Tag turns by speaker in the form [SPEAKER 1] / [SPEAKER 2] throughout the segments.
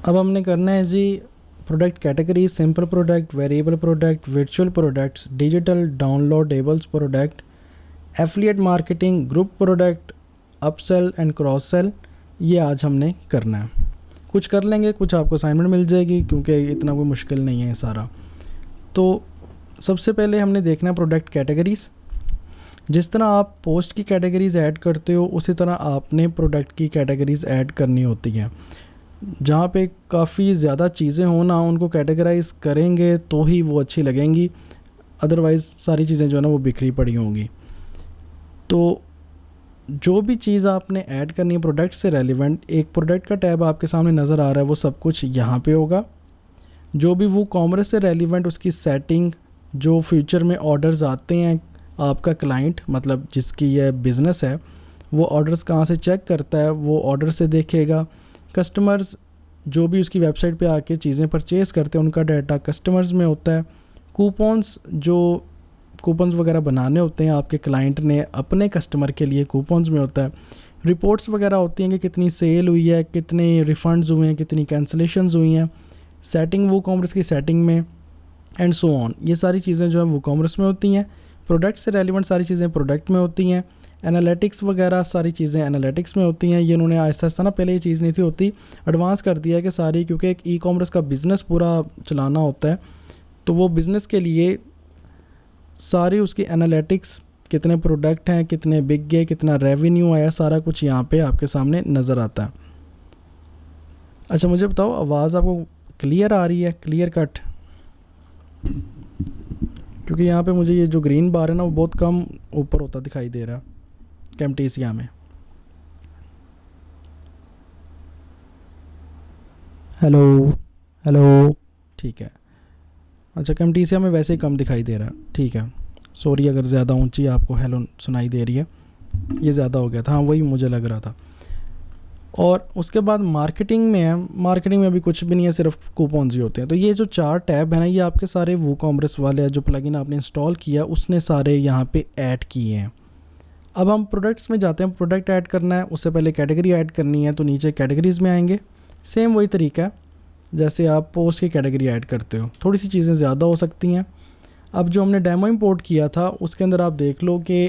[SPEAKER 1] अब हमने करना है जी product category, simple product, variable product, virtual products, digital downloadables product, affiliate marketing, group product, upsell and cross sell. ये आज हमने करना है। कुछ कर लेंगे, कुछ आपको असाइनमेंट मिल जाएगी, क्योंकि इतना कोई मुश्किल नहीं है ये सारा। तो सबसे पहले हमने देखना है प्रोडक्ट कैटेगरीज़। जिस तरह आप पोस्ट की कैटेगरीज़ ऐड करते हो, उसी तरह आपने प्रोडक्ट की कैटेगरीज़ ऐड करनी होती हैं। जहाँ पे काफ़ी ज़्यादा चीज़ें हो ना, उनको कैटेगराइज करेंगे तो ही वो अच्छी लगेंगी, अदरवाइज़ सारी चीज़ें जो है ना वो बिखरी पड़ी होंगी। तो जो भी चीज़ आपने ऐड करनी है प्रोडक्ट से रेलिवेंट, एक प्रोडक्ट का टैब आपके सामने नज़र आ रहा है, वो सब कुछ यहाँ पे होगा। जो भी वो कॉमर्स से रेलिवेंट उसकी सेटिंग, जो फ्यूचर में ऑर्डर्स आते हैं, आपका क्लाइंट मतलब जिसकी यह बिज़नेस है, वो ऑर्डर्स कहाँ से चेक करता है, वो ऑर्डर से देखेगा। कस्टमर्स जो भी उसकी वेबसाइट पे आके चीज़ें परचेज़ करते हैं, उनका डाटा कस्टमर्स में होता है। कूपन्स, जो कूपन्स वगैरह बनाने होते हैं आपके क्लाइंट ने अपने कस्टमर के लिए, कूपन्स में होता है। रिपोर्ट्स वगैरह होती हैं कि कितनी सेल हुई है, कितने रिफ़ंड्स हुए हैं, कितनी कैंसलेशंस हुई हैं, सेटिंग वो कॉमर्स की सेटिंग में, एंड सो ऑन। ये सारी चीज़ें जो है वो कॉमर्स में होती हैं। प्रोडक्ट से रेलिवेंट सारी चीज़ें प्रोडक्ट में होती हैं। एनालिटिक्स वगैरह सारी चीज़ें एनालिटिक्स में होती हैं। ये उन्होंने आहिस्ता आहिस्ता ना, पहले ये चीज़ नहीं थी होती, एडवांस कर दिया है कि सारी, क्योंकि एक ई कॉमर्स का बिज़नेस पूरा चलाना होता है, तो वो बिज़नेस के लिए सारी उसकी एनालिटिक्स, कितने प्रोडक्ट हैं, कितने बिक गए, कितना रेवेन्यू आया, सारा कुछ यहाँ पे आपके सामने नज़र आता है। अच्छा मुझे बताओ, आवाज़ आपको क्लियर आ रही है, क्लियर कट? क्योंकि यहाँ पे मुझे ये जो ग्रीन बार है ना, वो बहुत कम ऊपर होता दिखाई दे रहा है कैमटीसिया में। हेलो, हेलो, ठीक है। अच्छा, कैमटीसिया में वैसे ही कम दिखाई दे रहा है, ठीक है। सॉरी अगर ज़्यादा ऊंची आपको हेलो सुनाई दे रही है, ये ज़्यादा हो गया था, हाँ वही मुझे लग रहा था। और उसके बाद मार्केटिंग में है, मार्केटिंग में अभी कुछ भी नहीं है, सिर्फ कूपन्स ही होते हैं। तो ये जो 4 टैब है ना, ये आपके सारे वो कॉमर्स वाले जो प्लगइन आपने इंस्टॉल किया उसने सारे यहाँ पे ऐड किए हैं। अब हम प्रोडक्ट्स में जाते हैं। प्रोडक्ट ऐड करना है, उससे पहले कैटेगरी ऐड करनी है, तो नीचे कैटेगरीज़ में आएंगे। सेम वही तरीका है जैसे आप पोस्ट की कैटेगरी ऐड करते हो, थोड़ी सी चीज़ें ज़्यादा हो सकती हैं। अब जो हमने डेमो इंपोर्ट किया था उसके अंदर आप देख लो कि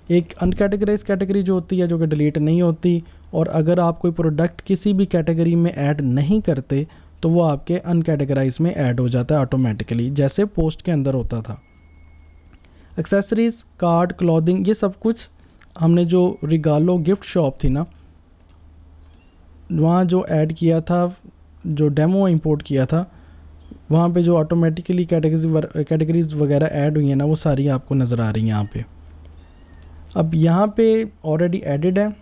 [SPEAKER 1] एक अनकैटेगराइज कैटेगरी जो होती है, जो कि डिलीट नहीं होती, और अगर आप कोई प्रोडक्ट किसी भी कैटेगरी में ऐड नहीं करते तो वो आपके अनकैटेगराइज में ऐड हो जाता है ऑटोमेटिकली, जैसे पोस्ट के अंदर होता था। एक्सेसरीज़, कार्ड, क्लॉथिंग, ये सब कुछ हमने जो रिगालो गिफ्ट शॉप थी ना, वहाँ जो ऐड किया था, जो डेमो इंपोर्ट किया था, वहाँ पे जो ऑटोमेटिकली कैटेगरीज वगैरह ऐड हुई हैं ना, वो सारी आपको नज़र आ रही हैं यहाँ पे। अब यहाँ पे ऑलरेडी एडिड है,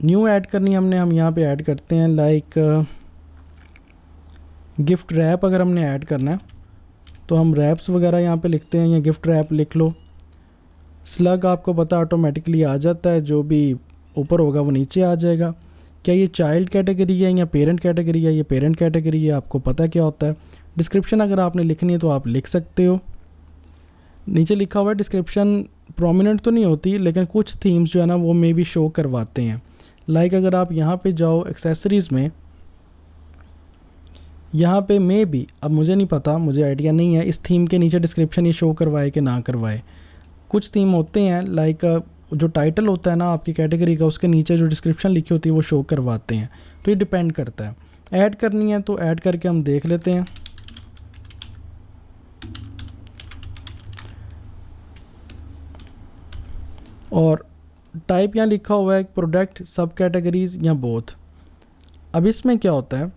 [SPEAKER 1] न्यू ऐड करनी हमने, हम यहाँ पे ऐड करते हैं लाइक गिफ्ट रैप। अगर हमने ऐड करना है तो हम रैप्स वगैरह यहाँ पे लिखते हैं, या गिफ्ट रैप लिख लो। स्लग आपको पता ऑटोमेटिकली आ जाता है, जो भी ऊपर होगा वो नीचे आ जाएगा। क्या ये चाइल्ड कैटेगरी है या पेरेंट कैटेगरी है? ये पेरेंट कैटेगरी है, आपको पता क्या होता है। डिस्क्रिप्शन अगर आपने लिखनी है तो आप लिख सकते हो। नीचे लिखा हुआ है डिस्क्रिप्शन प्रोमिनेंट तो नहीं होती, लेकिन कुछ थीम्स जो है ना वो मे भी शो करवाते हैं। लाइक अगर आप यहाँ पे जाओ एक्सेसरीज़ में, यहाँ पे मे भी, अब मुझे नहीं पता, मुझे आइडिया नहीं है इस थीम के नीचे डिस्क्रिप्शन ये शो करवाए कि ना करवाए। कुछ थीम होते हैं लाइक जो टाइटल होता है ना आपकी कैटेगरी का, उसके नीचे जो डिस्क्रिप्शन लिखी होती है वो शो करवाते हैं। तो ये डिपेंड करता है। ऐड करनी है तो ऐड करके हम देख लेते हैं। और टाइप यहाँ लिखा हुआ है प्रोडक्ट, सब कैटेगरीज या बोथ। अब इसमें क्या होता है,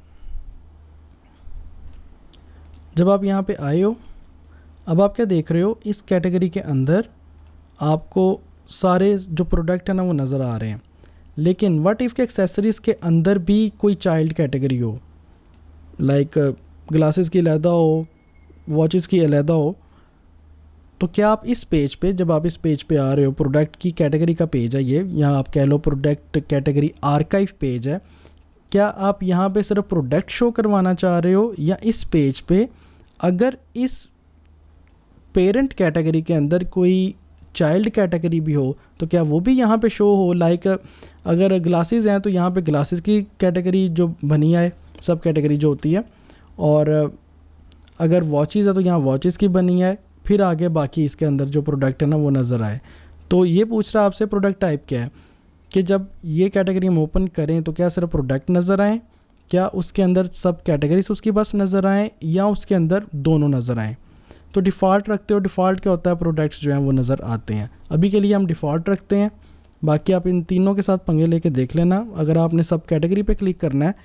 [SPEAKER 1] जब आप यहाँ पे आए हो, अब आप क्या देख रहे हो, इस कैटेगरी के अंदर आपको सारे जो प्रोडक्ट है ना वो नज़र आ रहे हैं। लेकिन व्हाट इफ़ के एक्सेसरीज़ के अंदर भी कोई चाइल्ड कैटेगरी हो, लाइक ग्लासेस की अलहदा हो, वॉचेस की अलहदा हो, तो क्या आप इस पेज पे, जब आप इस पेज पे आ रहे हो, प्रोडक्ट की कैटेगरी का पेज है ये, यहाँ आप कह लो प्रोडक्ट कैटेगरी आर्काइव पेज है, क्या आप यहाँ पे सिर्फ प्रोडक्ट शो करवाना चाह रहे हो, या इस पेज पे अगर इस पेरेंट कैटेगरी के अंदर कोई चाइल्ड कैटेगरी भी हो तो क्या वो भी यहाँ पे शो हो। लाइक अगर ग्लासेस हैं तो यहाँ पे ग्लासेस की कैटेगरी जो बनी आए, सब कैटेगरी जो होती है, और अगर वॉचेस है तो यहाँ वॉचेस की बनी है, फिर आगे बाकी इसके अंदर जो प्रोडक्ट है ना वो नज़र आए। तो ये पूछ रहा है आपसे प्रोडक्ट टाइप क्या है, कि जब ये कैटेगरी हम ओपन करें तो क्या सिर्फ प्रोडक्ट नज़र आएँ, क्या उसके अंदर सब कैटेगरीज उसकी बस नज़र आएँ, या उसके अंदर दोनों नज़र आएँ। तो डिफ़ॉल्ट रखते हो, डिफ़ॉल्ट क्या होता है, प्रोडक्ट्स जो हैं वो नज़र आते हैं। अभी के लिए हम डिफ़ॉल्ट रखते हैं, बाकी आप इन तीनों के साथ पंगे लेके देख लेना। अगर आपने सब कैटेगरी पे क्लिक करना है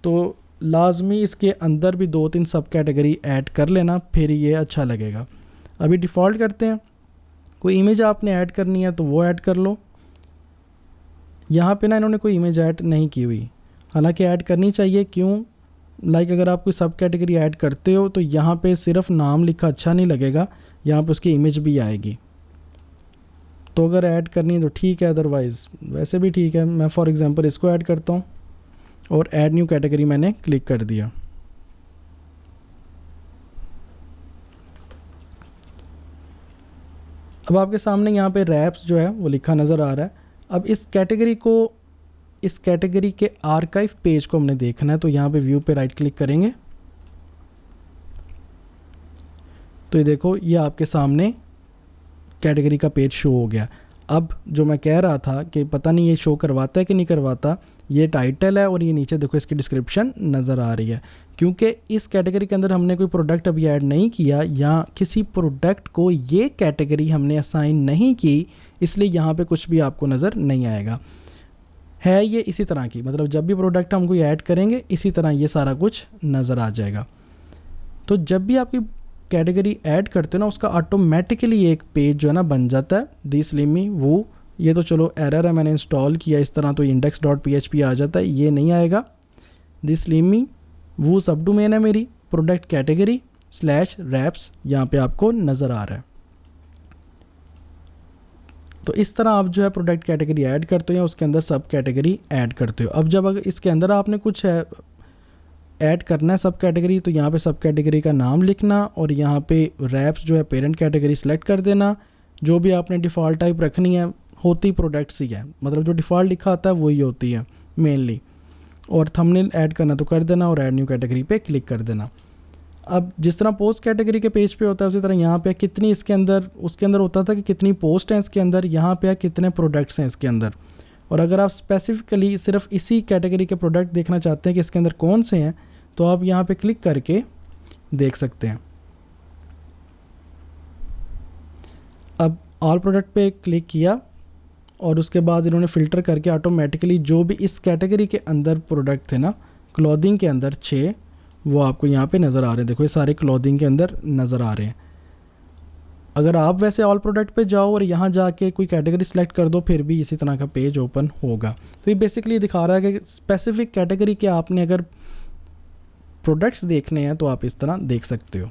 [SPEAKER 1] तो लाजमी इसके अंदर भी 2-3 सब कैटेगरी ऐड कर लेना, फिर ये अच्छा लगेगा। अभी डिफ़ॉल्ट करते हैं। कोई इमेज आपने ऐड करनी है तो वो ऐड कर लो। यहाँ पे ना इन्होंने कोई इमेज ऐड नहीं की हुई, हालांकि ऐड करनी चाहिए। क्यों? लाइक अगर आप कोई सब कैटेगरी ऐड करते हो तो यहाँ पे सिर्फ नाम लिखा अच्छा नहीं लगेगा, यहाँ पे उसकी इमेज भी आएगी। तो अगर ऐड करनी है तो ठीक है, अदरवाइज़ वैसे भी ठीक है। मैं फॉर एग्ज़ाम्पल इसको ऐड करता हूँ और ऐड न्यू कैटेगरी मैंने क्लिक कर दिया। अब आपके सामने यहाँ पे रैप्स जो है वो लिखा नज़र आ रहा है। अब इस कैटेगरी के आर्काइव पेज को हमने देखना है, तो यहाँ पे व्यू पे राइट क्लिक करेंगे तो ये देखो ये आपके सामने कैटेगरी का पेज शो हो गया। अब जो मैं कह रहा था कि पता नहीं ये शो करवाता है कि नहीं करवाता, ये टाइटल है और ये नीचे देखो इसकी डिस्क्रिप्शन नज़र आ रही है। क्योंकि इस कैटेगरी के अंदर हमने कोई प्रोडक्ट अभी ऐड नहीं किया या किसी प्रोडक्ट को ये कैटेगरी हमने असाइन नहीं की, इसलिए यहाँ पे कुछ भी आपको नज़र नहीं आएगा। है ये इसी तरह की, मतलब जब भी प्रोडक्ट हम कोई ऐड करेंगे इसी तरह ये सारा कुछ नज़र आ जाएगा। तो जब भी आपकी कैटेगरी ऐड करते हो ना, उसका ऑटोमेटिकली एक पेज जो है ना बन जाता है। दी स्लिमी वो, ये तो चलो एरर है, मैंने इंस्टॉल किया इस तरह तो index.php आ जाता है, ये नहीं आएगा। दी स्लिमी वो सब डोमेन है मेरी, प्रोडक्ट कैटेगरी /रैप्स यहाँ पे आपको नज़र आ रहा है। तो इस तरह आप जो है प्रोडक्ट कैटेगरी ऐड करते हो या उसके अंदर सब कैटेगरी ऐड करते हो। अब जब अगर इसके अंदर आपने कुछ ऐड करना है सब कैटेगरी, तो यहाँ पे सब कैटेगरी का नाम लिखना और यहाँ पे रैप्स जो है पेरेंट कैटेगरी सेलेक्ट कर देना। जो भी आपने डिफ़ॉल्ट टाइप रखनी है, होती प्रोडक्ट्स ही है, मतलब जो डिफ़ॉल्ट लिखा आता है वही होती है मेनली। और थंबनेल ऐड करना तो कर देना और ऐड न्यू कैटेगरी पे क्लिक कर देना। अब जिस तरह पोस्ट कैटेगरी के पेज पे होता है उसी तरह यहाँ पे कितनी इसके अंदर, उसके अंदर होता था कि कितनी पोस्ट हैं इसके अंदर, यहाँ पे कितने प्रोडक्ट्स हैं इसके अंदर। और अगर आप स्पेसिफिकली सिर्फ इसी कैटेगरी के प्रोडक्ट देखना चाहते हैं कि इसके अंदर कौन से हैं, तो आप यहाँ पे क्लिक करके देख सकते हैं। अब ऑल प्रोडक्ट पे क्लिक किया और उसके बाद इन्होंने फ़िल्टर करके ऑटोमेटिकली जो भी इस कैटेगरी के अंदर प्रोडक्ट थे ना, क्लॉथिंग के अंदर 6, वो आपको यहाँ पे नज़र आ रहे हैं। देखो ये सारे क्लॉथिंग के अंदर नज़र आ रहे हैं। अगर आप वैसे ऑल प्रोडक्ट पे जाओ और यहाँ जाके कोई कैटेगरी सेलेक्ट कर दो, फिर भी इसी तरह का पेज ओपन होगा। तो ये बेसिकली दिखा रहा है कि स्पेसिफिक कैटेगरी के आपने अगर प्रोडक्ट्स देखने हैं तो आप इस तरह देख सकते हो।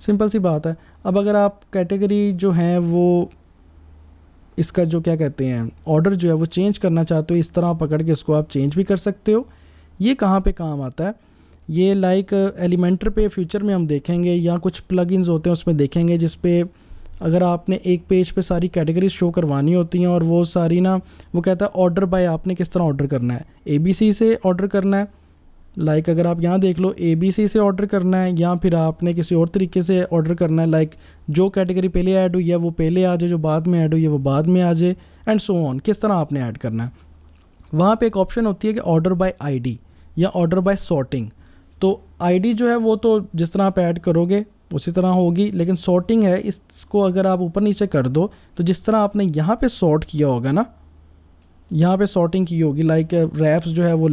[SPEAKER 1] सिंपल सी बात है। अब अगर आप कैटेगरी जो है वो इसका जो क्या कहते हैं ऑर्डर जो है वो चेंज करना चाहते हो, इस तरह पकड़ के इसको आप चेंज भी कर सकते हो। ये कहाँ पे काम आता है, ये लाइक एलिमेंटर पे फ्यूचर में हम देखेंगे, या कुछ प्लगइन्स होते हैं उसमें देखेंगे, जिस पे अगर आपने एक पेज पे सारी कैटेगरीज शो करवानी होती हैं और वो सारी ना, वो कहता है ऑर्डर बाय, आपने किस तरह ऑर्डर करना है, ABC से ऑर्डर करना है। लाइक अगर आप यहाँ देख लो ABC से ऑर्डर करना है, या फिर आपने किसी और तरीके से ऑर्डर करना है, लाइक जो कैटेगरी पहले ऐड हुई है वो पहले आ जाए, जो बाद में ऐड हुई है वो बाद में आ जाए, एंड सो ऑन। किस तरह आपने ऐड करना है, वहाँ पे एक ऑप्शन होती है कि ऑर्डर बाय ID या ऑर्डर बाय सॉर्टिंग। तो ID जो है वो तो जिस तरह आप ऐड करोगे उसी तरह होगी, लेकिन सॉर्टिंग है, इसको अगर आप ऊपर नीचे कर दो तो जिस तरह आपने यहाँ पे सॉर्ट किया होगा ना, यहाँ पे सॉर्टिंग की होगी, लाइक रैप्स जो है वो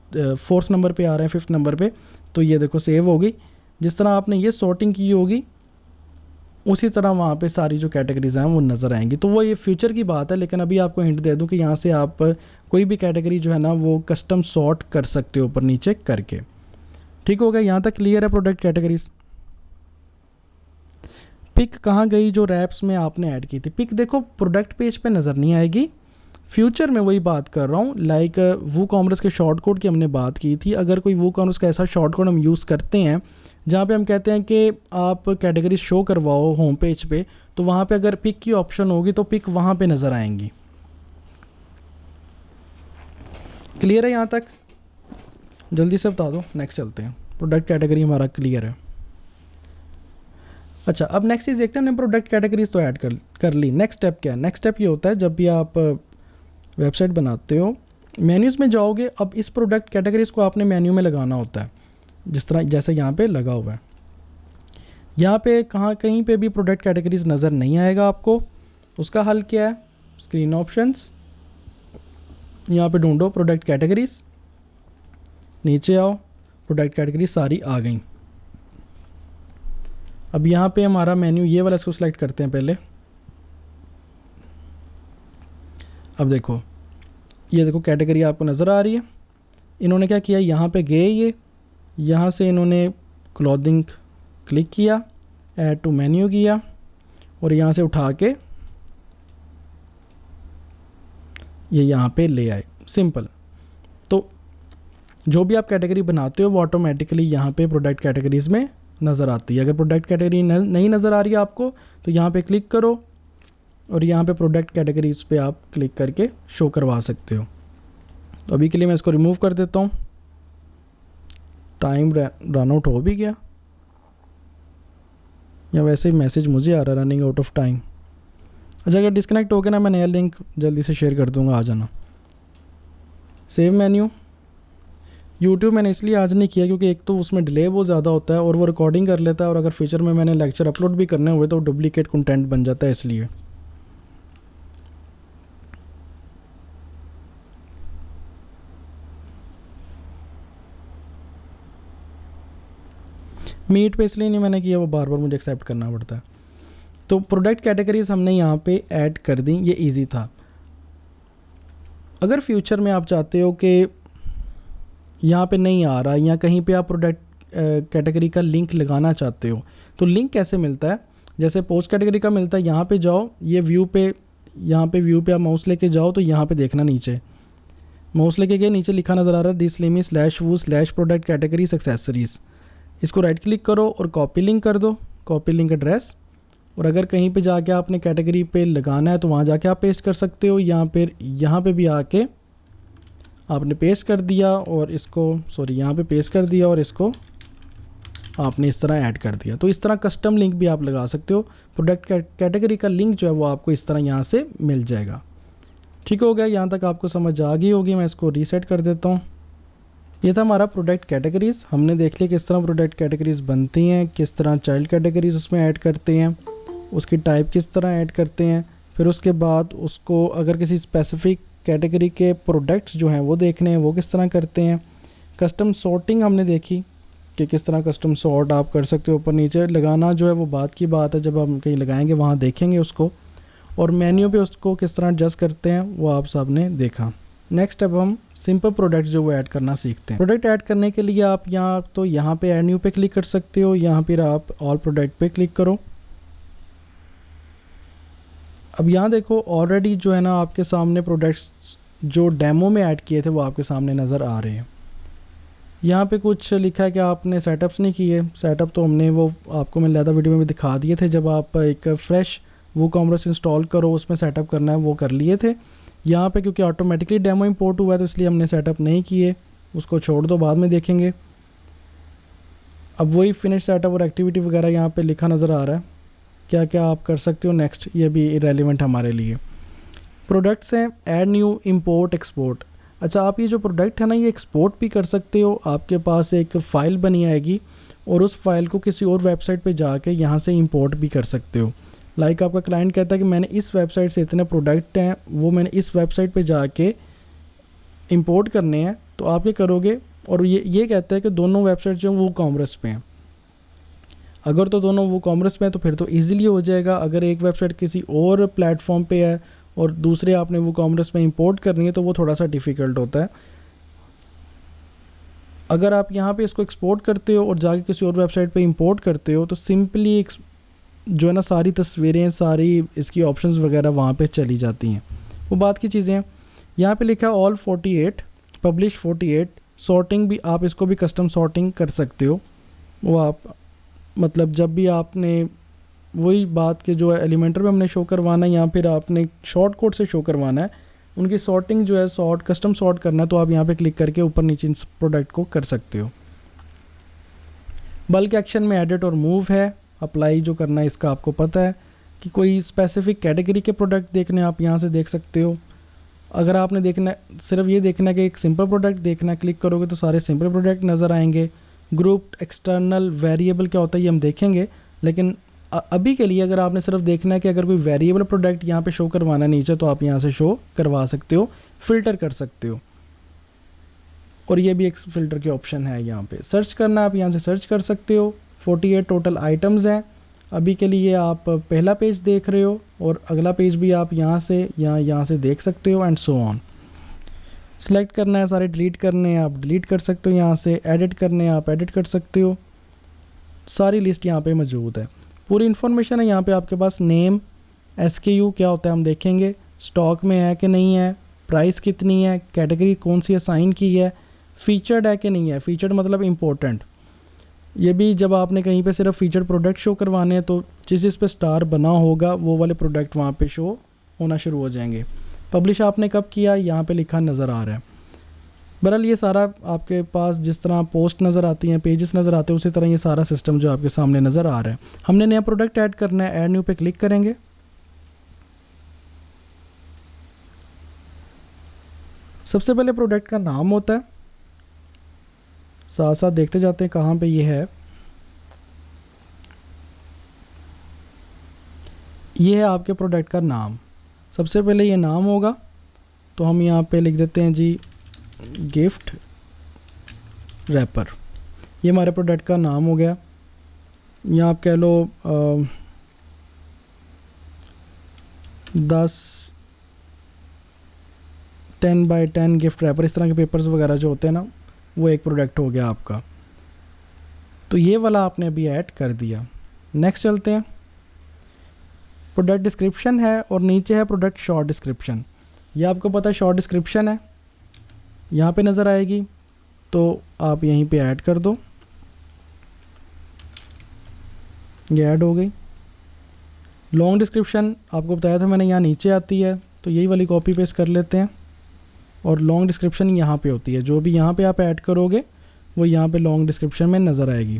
[SPEAKER 1] 4th नंबर पे आ रहे हैं 5th नंबर पे, तो ये देखो सेव होगी। जिस तरह आपने ये सॉर्टिंग की होगी उसी तरह वहाँ पे सारी जो कैटेगरीज हैं वो नज़र आएंगी। तो वो ये फ्यूचर की बात है, लेकिन अभी आपको हिंट दे दूँ कि यहाँ से आप कोई भी कैटेगरी जो है ना वो कस्टम सॉर्ट कर सकते हो ऊपर नीचे करके। ठीक हो गया, यहाँ तक क्लियर है प्रोडक्ट कैटेगरीज। पिक कहाँ गई जो रैप्स में आपने ऐड की थी, पिक देखो प्रोडक्ट पेज पे नज़र नहीं आएगी, फ्यूचर में वही बात कर रहा हूँ, लाइक वो कॉमर्स के शॉर्ट कोड की हमने बात की थी। अगर कोई वो कॉमर्स का ऐसा शॉर्ट कोड हम यूज़ करते हैं जहाँ पे हम कहते हैं कि आप कैटेगरी शो करवाओ होम पेज पे, तो वहाँ पे अगर पिक की ऑप्शन होगी तो पिक वहाँ पे नज़र आएंगी। क्लियर है यहाँ तक? जल्दी से बता दो, नेक्स्ट चलते हैं। प्रोडक्ट कैटेगरी हमारा क्लियर है। अच्छा, अब नेक्स्ट चीज़ देखते हैं। हमने प्रोडक्ट कैटेगरीज तो ऐड कर ली। नेक्स्ट स्टेप क्या है? नेक्स्ट स्टेप ये होता है, जब भी आप वेबसाइट बनाते हो, मेन्यूज़ में जाओगे। अब इस प्रोडक्ट कैटेगरीज को आपने मेन्यू में लगाना होता है, जिस तरह जैसे यहाँ पे लगा हुआ है। यहाँ पे कहीं पे भी प्रोडक्ट कैटेगरीज नज़र नहीं आएगा आपको। उसका हल क्या है? स्क्रीन ऑप्शंस, यहाँ पे ढूंढो प्रोडक्ट कैटेगरीज, नीचे आओ, प्रोडक्ट कैटेगरी सारी आ गई। अब यहाँ पे हमारा मेन्यू ये वाला, इसको सिलेक्ट करते हैं पहले। अब देखो, ये देखो कैटेगरी आपको नज़र आ रही है। इन्होंने क्या किया, यहाँ पे गए, ये यहाँ से इन्होंने क्लॉथिंग क्लिक किया, ऐड टू मेन्यू किया, और यहाँ से उठा के ये यहाँ पे ले आए। सिंपल। तो जो भी आप कैटेगरी बनाते हो वो ऑटोमेटिकली यहाँ पे प्रोडक्ट कैटेगरीज़ में नज़र आती है। अगर प्रोडक्ट कैटेगरी नहीं नज़र आ रही है आपको, तो यहाँ पे क्लिक करो और यहाँ पे प्रोडक्ट कैटेगरीज पे आप क्लिक करके शो करवा सकते हो। तो अभी के लिए मैं इसको रिमूव कर देता हूँ। टाइम रन आउट हो भी गया, या वैसे ही मैसेज मुझे आ रहा है रनिंग आउट ऑफ टाइम। अच्छा, अगर डिस्कनेक्ट हो गया ना, मैं नया लिंक जल्दी से शेयर कर दूँगा, आ जाना। Save menu. यूट्यूब मैंने इसलिए आज नहीं किया क्योंकि एक तो उसमें डिले बहुत ज़्यादा होता है और वो रिकॉर्डिंग कर लेता है, और अगर फ्यूचर में मैंने लेक्चर अपलोड भी करने हुए तो डुप्लीकेट कंटेंट बन जाता है, इसलिए। मीट पे इसलिए नहीं मैंने किया, वो बार बार मुझे एक्सेप्ट करना पड़ता है। तो प्रोडक्ट कैटेगरीज हमने यहाँ पे ऐड कर दी, ये इजी था। अगर फ्यूचर में आप चाहते हो कि यहाँ पे नहीं आ रहा, या कहीं पे आप प्रोडक्ट कैटेगरी का लिंक लगाना चाहते हो, तो लिंक कैसे मिलता है? जैसे पोस्ट कैटेगरी का मिलता है, यहाँ पे जाओ, ये व्यू पे, यहाँ पे व्यू पे आप माउस लेके जाओ, तो यहाँ पे देखना, नीचे माउस लेके गए, नीचे लिखा नज़र आ रहा है dislimi/wo/product categories accessories। इसको राइट क्लिक करो और कॉपी लिंक कर दो, कॉपी लिंक एड्रेस। और अगर कहीं पे जाके आपने कैटेगरी पे लगाना है तो वहाँ जाके आप पेस्ट कर सकते हो, यहाँ पे भी आके आपने पेस्ट कर दिया, और इसको यहाँ पे पेस्ट कर दिया, और इसको आपने इस तरह ऐड कर दिया। तो इस तरह कस्टम लिंक भी आप लगा सकते हो। प्रोडक्ट कैटेगरी का लिंक जो है वो आपको इस तरह यहाँ से मिल जाएगा। ठीक हो गया? यहाँ तक आपको समझ आ गई होगी। मैं इसको रीसेट कर देता हूँ। ये था हमारा प्रोडक्ट कैटेगरीज़। हमने देख लिया किस तरह प्रोडक्ट कैटेगरीज़ बनती हैं, किस तरह चाइल्ड कैटेगरीज़ उसमें ऐड करते हैं, उसकी टाइप किस तरह ऐड करते हैं। फिर उसके बाद उसको अगर किसी स्पेसिफिक कैटेगरी के प्रोडक्ट्स जो हैं वो देखने हैं, वो किस तरह करते हैं। कस्टम सॉर्टिंग हमने देखी कि किस तरह कस्टम सॉर्ट आप कर सकते हो। ऊपर नीचे लगाना जो है वो बात की बात है, जब हम कहीं लगाएंगे वहाँ देखेंगे उसको। और मेन्यू पे उसको किस तरह एडजस्ट करते हैं वो आप सब ने देखा। नेक्स्ट अब हम सिंपल प्रोडक्ट जो वो ऐड करना सीखते हैं। प्रोडक्ट ऐड करने के लिए आप यहाँ पे ऐड न्यू पे क्लिक कर सकते हो, यहाँ पर आप ऑल प्रोडक्ट पे क्लिक करो। अब यहाँ देखो, ऑलरेडी जो है ना आपके सामने प्रोडक्ट्स जो डेमो में ऐड किए थे वो आपके सामने नज़र आ रहे हैं। यहाँ पे कुछ लिखा है कि आपने सेटअप्स नहीं किए। सेटअप तो हमने वो आपको मैंने ज़्यादा वीडियो में भी दिखा दिए थे। जब आप एक फ्रेश वूकॉमर्स इंस्टॉल करो, उसमें सेटअप करना है, वो कर लिए थे। यहाँ पे क्योंकि ऑटोमेटिकली डेमो इंपोर्ट हुआ है तो इसलिए हमने सेटअप नहीं किए, उसको छोड़ दो, बाद में देखेंगे। अब वही फिनिश सेटअप और एक्टिविटी वगैरह यहाँ पे लिखा नज़र आ रहा है, क्या क्या आप कर सकते हो। नेक्स्ट, ये भी इरेलीवेंट हमारे लिए। प्रोडक्ट्स हैं, ऐड न्यू, इंपोर्ट, एक्सपोर्ट। अच्छा, आप ये जो प्रोडक्ट है ना, ये एक्सपोर्ट भी कर सकते हो। आपके पास एक फ़ाइल बनी आएगी और उस फाइल को किसी और वेबसाइट पे जाके यहाँ से इंपोर्ट भी कर सकते हो। लाइक आपका क्लाइंट कहता है कि मैंने इस वेबसाइट से इतने प्रोडक्ट हैं, वो मैंने इस वेबसाइट पे जाके इंपोर्ट करने हैं, तो आप क्या करोगे। और ये कहता है कि दोनों वेबसाइट जो वो कॉमर्स पे हैं। अगर तो दोनों वो कॉमर्स में है तो फिर तो ईजिली हो जाएगा। अगर एक वेबसाइट किसी और प्लेटफॉर्म पे है और दूसरे आपने वो कॉमर्स में इंपोर्ट करनी है तो वो थोड़ा सा डिफ़िकल्ट होता है। अगर आप यहाँ पे इसको एक्सपोर्ट करते हो और जाके किसी और वेबसाइट पे इंपोर्ट करते हो तो सिंपली जो है ना सारी तस्वीरें, सारी इसकी ऑप्शंस वगैरह वहाँ पे चली जाती हैं। वो बात की चीज़ें हैं। यहाँ पे लिखा है ऑल 48, पब्लिश 48। सॉर्टिंग भी आप इसको भी कस्टम सॉर्टिंग कर सकते हो। वो आप मतलब जब भी आपने वही बात के जो है एलिमेंटर में हमने शो करवाना है या फिर आपने शॉर्ट कोड से शो करवाना है, उनकी सॉर्टिंग जो है सॉर्ट कस्टम सॉर्ट करना है, तो आप यहाँ पे क्लिक करके ऊपर नीचे इस प्रोडक्ट को कर सकते हो। बल्क एक्शन में एडिट और मूव है। अप्लाई जो करना है इसका आपको पता है कि कोई स्पेसिफिक कैटेगरी के प्रोडक्ट देखने आप यहाँ से देख सकते हो। अगर आपने देखना सिर्फ ये देखना है कि एक सिंपल प्रोडक्ट देखना है, क्लिक करोगे तो सारे सिंपल प्रोडक्ट नज़र आएंगे। ग्रुप एक्सटर्नल वेरिएबल क्या होता है ये हम देखेंगे, लेकिन अभी के लिए अगर आपने सिर्फ देखना है कि अगर कोई वेरिएबल प्रोडक्ट यहाँ पे शो करवाना है नीचे, तो आप यहाँ से शो करवा सकते हो, फ़िल्टर कर सकते हो। और ये भी एक फ़िल्टर के ऑप्शन है। यहाँ पे सर्च करना आप यहाँ से सर्च कर सकते हो। 48 टोटल आइटम्स हैं। अभी के लिए आप पहला पेज देख रहे हो और अगला पेज भी आप यहाँ से यहाँ से देख सकते हो एंड सो ऑन। सेलेक्ट करना है, सारे डिलीट करने हैं आप डिलीट कर सकते हो यहाँ से, एडिट करने हैं आप एडिट कर सकते हो। सारी लिस्ट यहाँ पे मौजूद है, पूरी इन्फॉर्मेशन है यहाँ पे आपके पास। नेम, SKU क्या होता है हम देखेंगे, स्टॉक में है कि नहीं है, प्राइस कितनी है, कैटेगरी कौन सी असाइन की है, फीचर्ड है कि नहीं है। फीचर्ड मतलब इम्पोर्टेंट। ये भी जब आपने कहीं पे सिर्फ फीचर्ड प्रोडक्ट शो करवाने हैं तो जिस पे स्टार बना होगा वो वाले प्रोडक्ट वहाँ पे शो होना शुरू हो जाएंगे। पब्लिश आपने कब किया यहाँ पे लिखा नज़र आ रहा है। बहरहाल ये सारा आपके पास जिस तरह पोस्ट नज़र आती हैं, पेजेस नज़र आते हैं, उसी तरह ये सारा सिस्टम जो आपके सामने नज़र आ रहा है। हमने नया प्रोडक्ट ऐड करना है, ऐड न्यू पे क्लिक करेंगे। सबसे पहले प्रोडक्ट का नाम होता है, साथ साथ देखते जाते हैं कहाँ पे ये है। ये है आपके प्रोडक्ट का नाम। सबसे पहले ये नाम होगा तो हम यहाँ पे लिख देते हैं जी गिफ्ट रैपर। ये हमारे प्रोडक्ट का नाम हो गया। यहाँ आप कह लो 10x10 गिफ्ट रैपर, इस तरह के पेपर्स वगैरह जो होते हैं ना, वो एक प्रोडक्ट हो गया आपका। तो ये वाला आपने अभी ऐड कर दिया। नेक्स्ट चलते हैं। प्रोडक्ट डिस्क्रिप्शन है और नीचे है प्रोडक्ट शॉर्ट डिस्क्रिप्शन। ये आपको पता है शॉर्ट डिस्क्रिप्शन है, यहाँ पे नज़र आएगी, तो आप यहीं पे ऐड कर दो। ये ऐड हो गई। लॉन्ग डिस्क्रिप्शन आपको बताया था मैंने, यहाँ नीचे आती है, तो यही वाली कॉपी पेस्ट कर लेते हैं। और लॉन्ग डिस्क्रिप्शन यहाँ पे होती है, जो भी यहाँ पे आप ऐड करोगे वो यहाँ पे लॉन्ग डिस्क्रिप्शन में नज़र आएगी।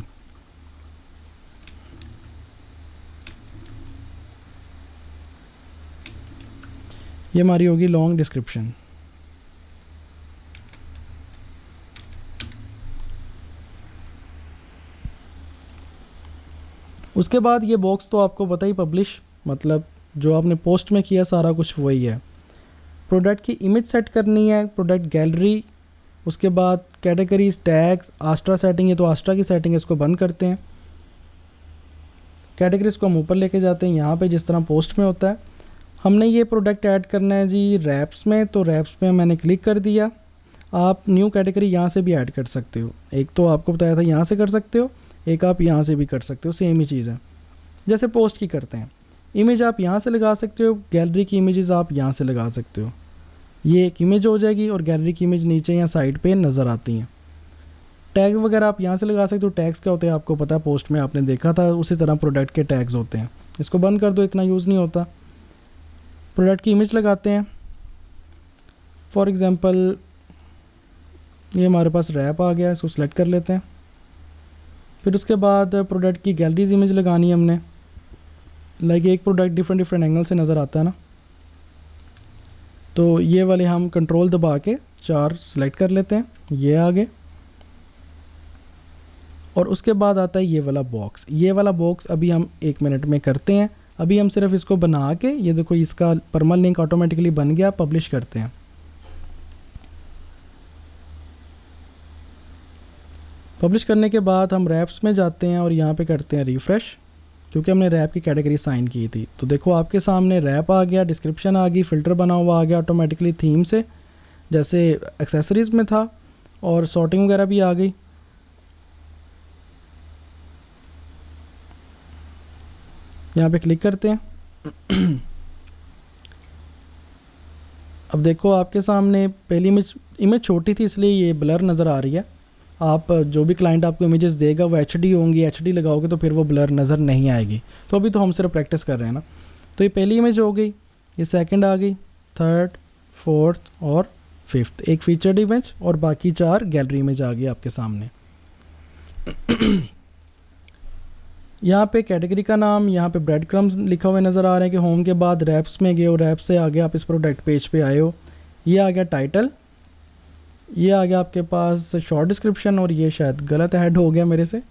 [SPEAKER 1] ये हमारी होगी लॉन्ग डिस्क्रिप्शन। उसके बाद ये बॉक्स तो आपको पता ही, पब्लिश मतलब जो आपने पोस्ट में किया सारा कुछ वही है। प्रोडक्ट की इमेज सेट करनी है, प्रोडक्ट गैलरी, उसके बाद कैटेगरीज, टैग्स, आस्ट्रा सेटिंग है तो आस्ट्रा की सेटिंग है, इसको बंद करते हैं। कैटेगरीज को हम ऊपर लेके जाते हैं, यहाँ पे जिस तरह पोस्ट में होता है। हमने ये प्रोडक्ट ऐड करना है जी रैप्स में, तो रैप्स में मैंने क्लिक कर दिया। आप न्यू कैटेगरी यहाँ से भी ऐड कर सकते हो, एक तो आपको बताया था यहाँ से कर सकते हो, एक आप यहाँ से भी कर सकते हो, सेम ही चीज़ है जैसे पोस्ट की करते हैं। इमेज आप यहाँ से लगा सकते हो, गैलरी की इमेजेस आप यहाँ से लगा सकते हो। ये एक इमेज हो जाएगी और गैलरी की इमेज नीचे या साइड पे नज़र आती हैं। टैग वगैरह आप यहाँ से लगा सकते हो। टैग्स क्या होते हैं आपको पता है, पोस्ट में आपने देखा था, उसी तरह प्रोडक्ट के टैग्स होते हैं। इसको बंद कर दो, इतना यूज़ नहीं होता। प्रोडक्ट की इमेज लगाते हैं। फॉर एग्ज़ाम्पल ये हमारे पास रैप आ गया, इसको सिलेक्ट कर लेते हैं। फिर उसके बाद प्रोडक्ट की गैलरीज इमेज लगानी है हमने। लाइक एक प्रोडक्ट डिफरेंट एंगल से नज़र आता है ना, तो ये वाले हम कंट्रोल दबा के 4 सेलेक्ट कर लेते हैं, ये आगे। और उसके बाद आता है ये वाला बॉक्स। ये वाला बॉक्स अभी हम 1 मिनट में करते हैं। अभी हम सिर्फ इसको बना के, ये देखो इसका परमल लिंक ऑटोमेटिकली बन गया, पब्लिश करते हैं। पब्लिश करने के बाद हम रैप्स में जाते हैं और यहाँ पे करते हैं रिफ़्रेश, क्योंकि हमने रैप की कैटेगरी साइन की थी। तो देखो आपके सामने रैप आ गया, डिस्क्रिप्शन आ गई, फ़िल्टर बना हुआ आ गया ऑटोमेटिकली थीम से, जैसे एक्सेसरीज़ में था, और सॉर्टिंग वगैरह भी आ गई। यहाँ पे क्लिक करते हैं। अब देखो आपके सामने पहली इमेज छोटी थी इसलिए ये ब्लर नज़र आ रही है। आप जो भी क्लाइंट आपको इमेजेस देगा वो HD होंगी, HD लगाओगे तो फिर वो ब्लर नज़र नहीं आएगी। तो अभी तो हम सिर्फ प्रैक्टिस कर रहे हैं ना। तो ये पहली इमेज हो गई, ये सेकंड आ गई, थर्ड, फोर्थ और फिफ्थ, एक फीचर्ड इमेज और बाकी 4 गैलरी इमेज आ गई आपके सामने। यहाँ पे कैटेगरी का नाम, यहाँ पे ब्रेड क्रम्स लिखा हुआ नज़र आ रहा है कि होम के बाद रैप्स में गए हो, रैप से आगे आप इस प्रोडक्ट पेज पे आए हो। ये आ गया टाइटल, ये आ गया आपके पास शॉर्ट डिस्क्रिप्शन, और ये शायद गलत ऐड हो गया मेरे से।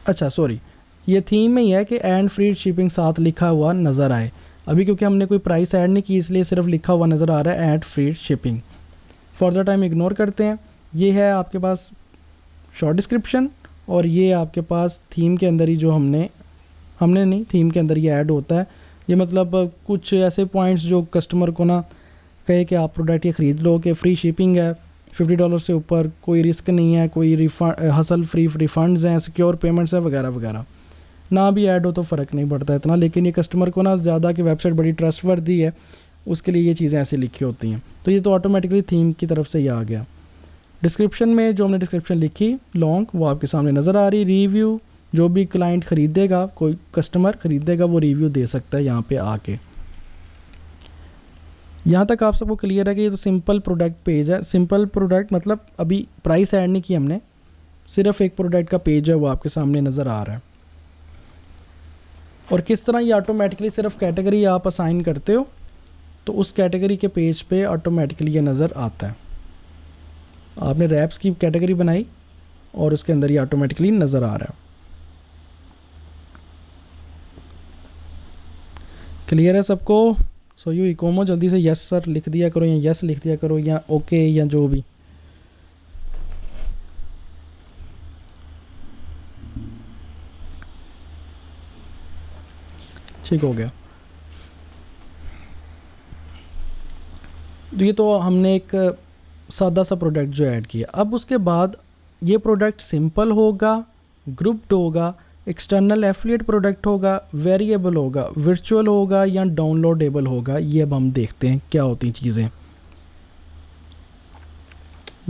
[SPEAKER 1] अच्छा सॉरी, ये थीम में ही है कि एंड फ्री शिपिंग साथ लिखा हुआ नज़र आए। अभी क्योंकि हमने कोई प्राइस ऐड नहीं की इसलिए सिर्फ लिखा हुआ नज़र आ रहा है and free shipping. For the time ignore करते हैं। ये है आपके पास शॉर्ट डिस्क्रिप्शन, और ये आपके पास थीम के अंदर ही जो हमने नहीं, थीम के अंदर ये ऐड होता है। ये मतलब कुछ ऐसे पॉइंट्स जो कस्टमर को ना कहे कि आप प्रोडक्ट ये ख़रीद लो, कि फ्री शिपिंग है, $50 से ऊपर, कोई रिस्क नहीं है, कोई रिफंड, हसल फ्री रिफ़ंड्स हैं, सिक्योर पेमेंट्स है वगैरह वगैरह। ना भी ऐड हो तो फ़र्क नहीं पड़ता इतना, लेकिन ये कस्टमर को ना ज़्यादा कि वेबसाइट बड़ी ट्रस्टवर्दी है उसके लिए ये चीज़ें ऐसे लिखी होती हैं। तो ये तो ऑटोमेटिकली थीम की तरफ से ही आ गया। डिस्क्रिप्शन में जो हमने डिस्क्रिप्शन लिखी लॉन्ग वो आपके सामने नज़र आ रही। रिव्यू, जो भी क्लाइंट ख़रीदेगा, कोई कस्टमर ख़रीदेगा वो रिव्यू दे सकता है यहाँ पे आके। यहाँ तक आप सबको क्लियर है कि ये तो सिंपल प्रोडक्ट पेज है। सिंपल प्रोडक्ट मतलब अभी प्राइस ऐड नहीं की हमने, सिर्फ एक प्रोडक्ट का पेज है वो आपके सामने नज़र आ रहा है। और किस तरह ये ऑटोमेटिकली सिर्फ कैटेगरी आप असाइन करते हो तो उस कैटेगरी के पेज पे ऑटोमेटिकली ये नज़र आता है। आपने रैप्स की कैटेगरी बनाई और उसके अंदर ये ऑटोमेटिकली नज़र आ रहा है। क्लियर है सबको? सो यू इकोमो जल्दी से यस सर लिख दिया करो, या यस लिख दिया करो, या ओके, या जो भी। ठीक हो गया। तो ये तो हमने एक सादा सा प्रोडक्ट जो ऐड किया। अब उसके बाद ये प्रोडक्ट सिंपल होगा, ग्रुप्ड होगा, एक्सटर्नल एफिलिएट प्रोडक्ट होगा, वेरिएबल होगा, वर्चुअल होगा, या डाउनलोडेबल होगा। ये अब हम देखते हैं क्या होती हैं चीज़ें।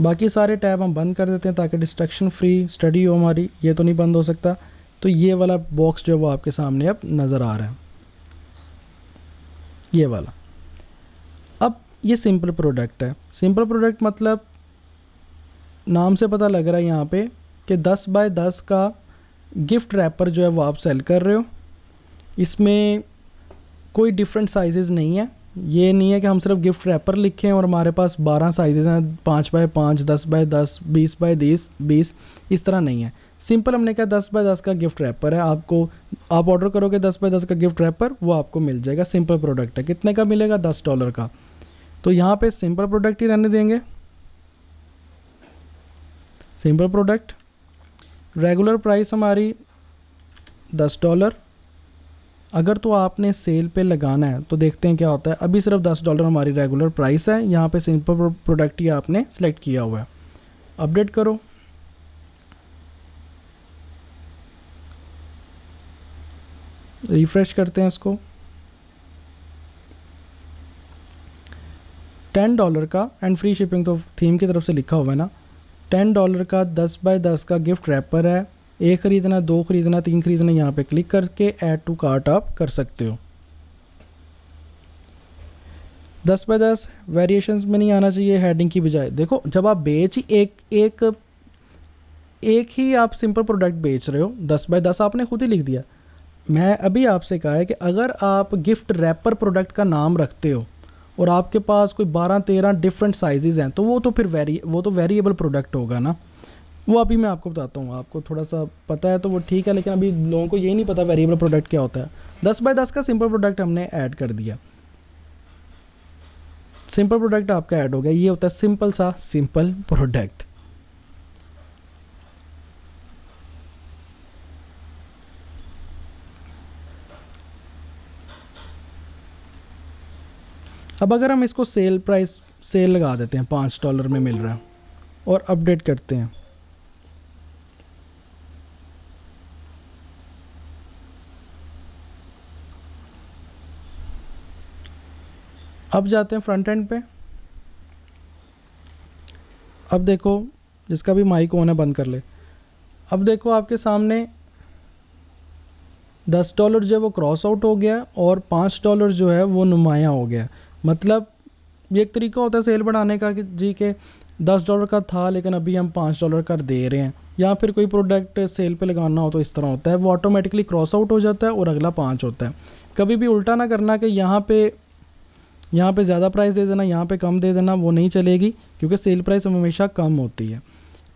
[SPEAKER 1] बाकी सारे टैब हम बंद कर देते हैं ताकि डिस्ट्रक्शन फ्री स्टडी हो हमारी। ये तो नहीं बंद हो सकता। तो ये वाला बॉक्स जो है वो आपके सामने अब नज़र आ रहा है, ये वाला। अब ये सिंपल प्रोडक्ट है। सिंपल प्रोडक्ट मतलब नाम से पता लग रहा है यहाँ पे कि 10 बाय 10 का गिफ्ट रैपर जो है वो आप सेल कर रहे हो। इसमें कोई डिफरेंट साइजेस नहीं है। ये नहीं है कि हम सिर्फ गिफ्ट रैपर लिखें और हमारे पास 12 साइजेस हैं, 5 बाय 5, 10 बाय 10, 20 बाय 20, इस तरह नहीं है। सिंपल हमने कहा 10 बाय 10 का गिफ्ट रैपर है। आपको आप ऑर्डर करोगे 10 बाय 10 का गिफ्ट रैपर, वो आपको मिल जाएगा। सिंपल प्रोडक्ट है। कितने का मिलेगा? $10 का। तो यहाँ पे सिंपल प्रोडक्ट ही रहने देंगे। सिंपल प्रोडक्ट, रेगुलर प्राइस हमारी $10। अगर तो आपने सेल पे लगाना है तो देखते हैं क्या होता है। अभी सिर्फ $10 हमारी रेगुलर प्राइस है। यहाँ पे सिंपल प्रोडक्ट ही आपने सेलेक्ट किया हुआ है। अपडेट करो। रिफ्रेश करते हैं इसको। $10 का एंड फ्री शिपिंग तो थीम की तरफ से लिखा हुआ है ना। $10 का 10 बाय 10 का गिफ्ट रैपर है। एक ख़रीदना, 2 ख़रीदना, 3 ख़रीदना, यहाँ पे क्लिक करके ऐड टू कार्ट आप कर सकते हो। 10 बाय 10 वेरिएशंस में नहीं आना चाहिए हेडिंग की बजाय। देखो जब आप बेच ही एक ही आप सिंपल प्रोडक्ट बेच रहे हो, 10 बाय 10 आपने खुद ही लिख दिया। मैं अभी आपसे कहा है कि अगर आप गिफ्ट रैपर प्रोडक्ट का नाम रखते हो और आपके पास कोई 12-13 डिफरेंट साइजेस हैं तो वो तो फिर वेरिएबल प्रोडक्ट होगा ना। वो अभी मैं आपको बताता हूँ। आपको थोड़ा सा पता है तो वो ठीक है, लेकिन अभी लोगों को यही नहीं पता वेरिएबल प्रोडक्ट क्या होता है। 10 बाय 10 का सिंपल प्रोडक्ट हमने ऐड कर दिया। सिंपल प्रोडक्ट आपका ऐड हो गया। ये होता है सिंपल सा सिंपल प्रोडक्ट। अब अगर हम इसको सेल लगा देते हैं, $5 में मिल रहा है, और अपडेट करते हैं, अब जाते हैं फ्रंट एंड पे। अब देखो, जिसका भी माइक ऑन है बंद कर ले। अब देखो आपके सामने $10 जो है वो क्रॉस आउट हो गया और $5 जो है वो नुमायाँ हो गया। मतलब ये एक तरीका होता है सेल बढ़ाने का कि जी के $10 का था लेकिन अभी हम $5 का दे रहे हैं, या फिर कोई प्रोडक्ट सेल पे लगाना हो तो इस तरह होता है, वो ऑटोमेटिकली क्रॉस आउट हो जाता है और अगला 5 होता है। कभी भी उल्टा ना करना कि यहाँ पे ज़्यादा प्राइस दे देना, यहाँ पे कम दे देना, वो नहीं चलेगी क्योंकि सेल प्राइस हमेशा कम होती है।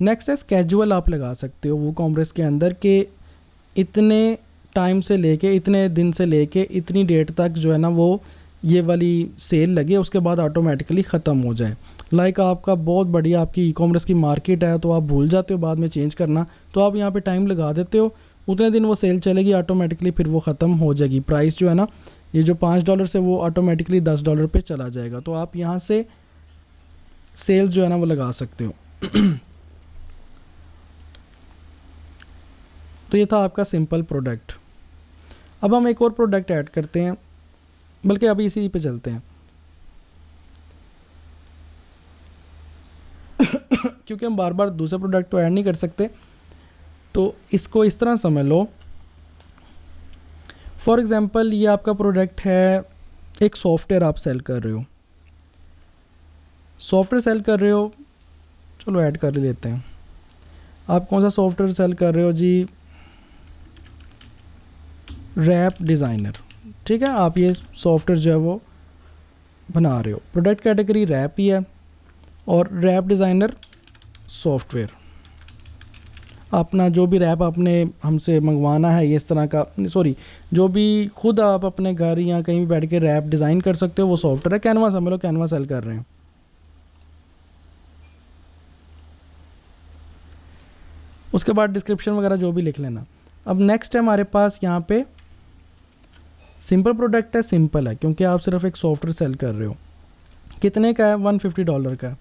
[SPEAKER 1] नेक्स्ट है स्केजुअल आप लगा सकते हो वूकॉमर्स के अंदर कि इतने टाइम से लेके, इतने दिन से लेके इतनी डेट तक जो है ना वो ये वाली सेल लगे, उसके बाद ऑटोमेटिकली ख़त्म हो जाए। लाइक आपका बहुत बढ़िया आपकी ई कॉमर्स की मार्केट है तो आप भूल जाते हो बाद में चेंज करना, तो आप यहाँ पे टाइम लगा देते हो, उतने दिन वो सेल चलेगी ऑटोमेटिकली, फिर वो ख़त्म हो जाएगी। प्राइस जो है ना ये जो $5 से वो ऑटोमेटिकली $10 पे चला जाएगा। तो आप यहाँ से सेल्स जो है ना वो लगा सकते हो। तो ये था आपका सिंपल प्रोडक्ट। अब हम एक और प्रोडक्ट ऐड करते हैं, बल्कि अभी इसी पे चलते हैं क्योंकि हम बार बार दूसरे प्रोडक्ट तो ऐड नहीं कर सकते। तो इसको इस तरह समझ लो, फॉर एग्ज़ाम्पल ये आपका प्रोडक्ट है, एक सॉफ्टवेयर आप सेल कर रहे हो, सॉफ्टवेयर सेल कर रहे हो, चलो ऐड कर लेते हैं। आप कौन सा सॉफ्टवेयर सेल कर रहे हो जी? रैप डिज़ाइनर, ठीक है। आप ये सॉफ्टवेयर जो है वो बना रहे हो, प्रोडक्ट कैटेगरी रैप ही है और रैप डिज़ाइनर सॉफ्टवेयर। अपना जो भी रैप आपने हमसे मंगवाना है, ये इस तरह का, सॉरी, जो भी खुद आप अपने घर या कहीं भी बैठ के रैप डिज़ाइन कर सकते हो वो सॉफ्टवेयर है। कैनवा समझ लो, कैनवा सेल कर रहे हैं। उसके बाद डिस्क्रिप्शन वगैरह जो भी लिख लेना। अब नेक्स्ट है हमारे पास यहाँ पे सिंपल प्रोडक्ट है। सिंपल है क्योंकि आप सिर्फ एक सॉफ्टवेयर सेल कर रहे हो। कितने का है? $150 का।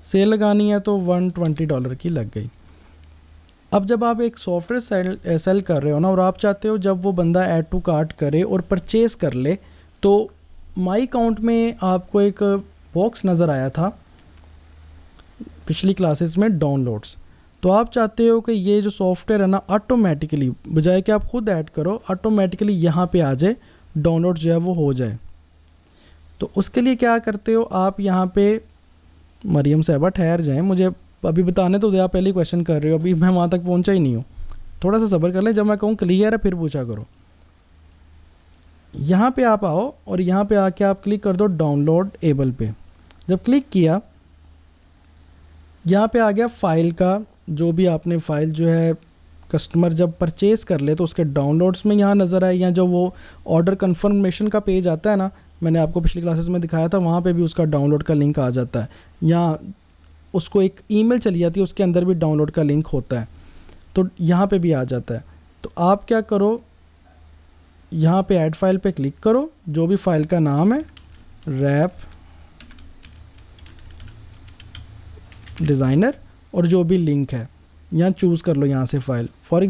[SPEAKER 1] सेल लगानी है तो $120 की लग गई। अब जब आप एक सॉफ्टवेयर सेल कर रहे हो ना और आप चाहते हो जब वो बंदा ऐड टू कार्ट करे और परचेज़ कर ले, तो माई अकाउंट में आपको एक बॉक्स नज़र आया था पिछली क्लासेस में, डाउनलोड्स। तो आप चाहते हो कि ये जो सॉफ्टवेयर है ना ऑटोमेटिकली, बजाय कि आप खुद ऐड करो, ऑटोमेटिकली यहाँ पे आ जाए, डाउनलोड जो है वो हो जाए। तो उसके लिए क्या करते हो आप? यहाँ पे मरियम साहबा ठहर जाएं, मुझे अभी बताने तो दे, आप पहले क्वेश्चन कर रहे हो, अभी मैं वहाँ तक पहुँचा ही नहीं हूँ। थोड़ा सा सब्र कर लें, जब मैं कहूँ क्लियर है फिर पूछा करो। यहाँ पे आप आओ और यहाँ पे आके आप क्लिक कर दो डाउनलोड एबल पे। जब क्लिक किया, यहाँ पे आ गया फ़ाइल का, जो भी आपने फ़ाइल जो है कस्टमर जब परचेज़ कर ले तो उसके डाउनलोड्स में यहाँ नज़र आए, या जो वो ऑर्डर कन्फर्मेशन का पेज आता है ना, मैंने आपको पिछली क्लासेस में दिखाया था, वहाँ पे भी उसका डाउनलोड का लिंक आ जाता है, या उसको एक ईमेल चली जाती है, उसके अंदर भी डाउनलोड का लिंक होता है, तो यहाँ पे भी आ जाता है। तो आप क्या करो, यहाँ पे ऐड फाइल पे क्लिक करो, जो भी फाइल का नाम है रैप डिज़ाइनर, और जो भी लिंक है यहाँ चूज़ कर लो यहाँ से फ़ाइल। फॉर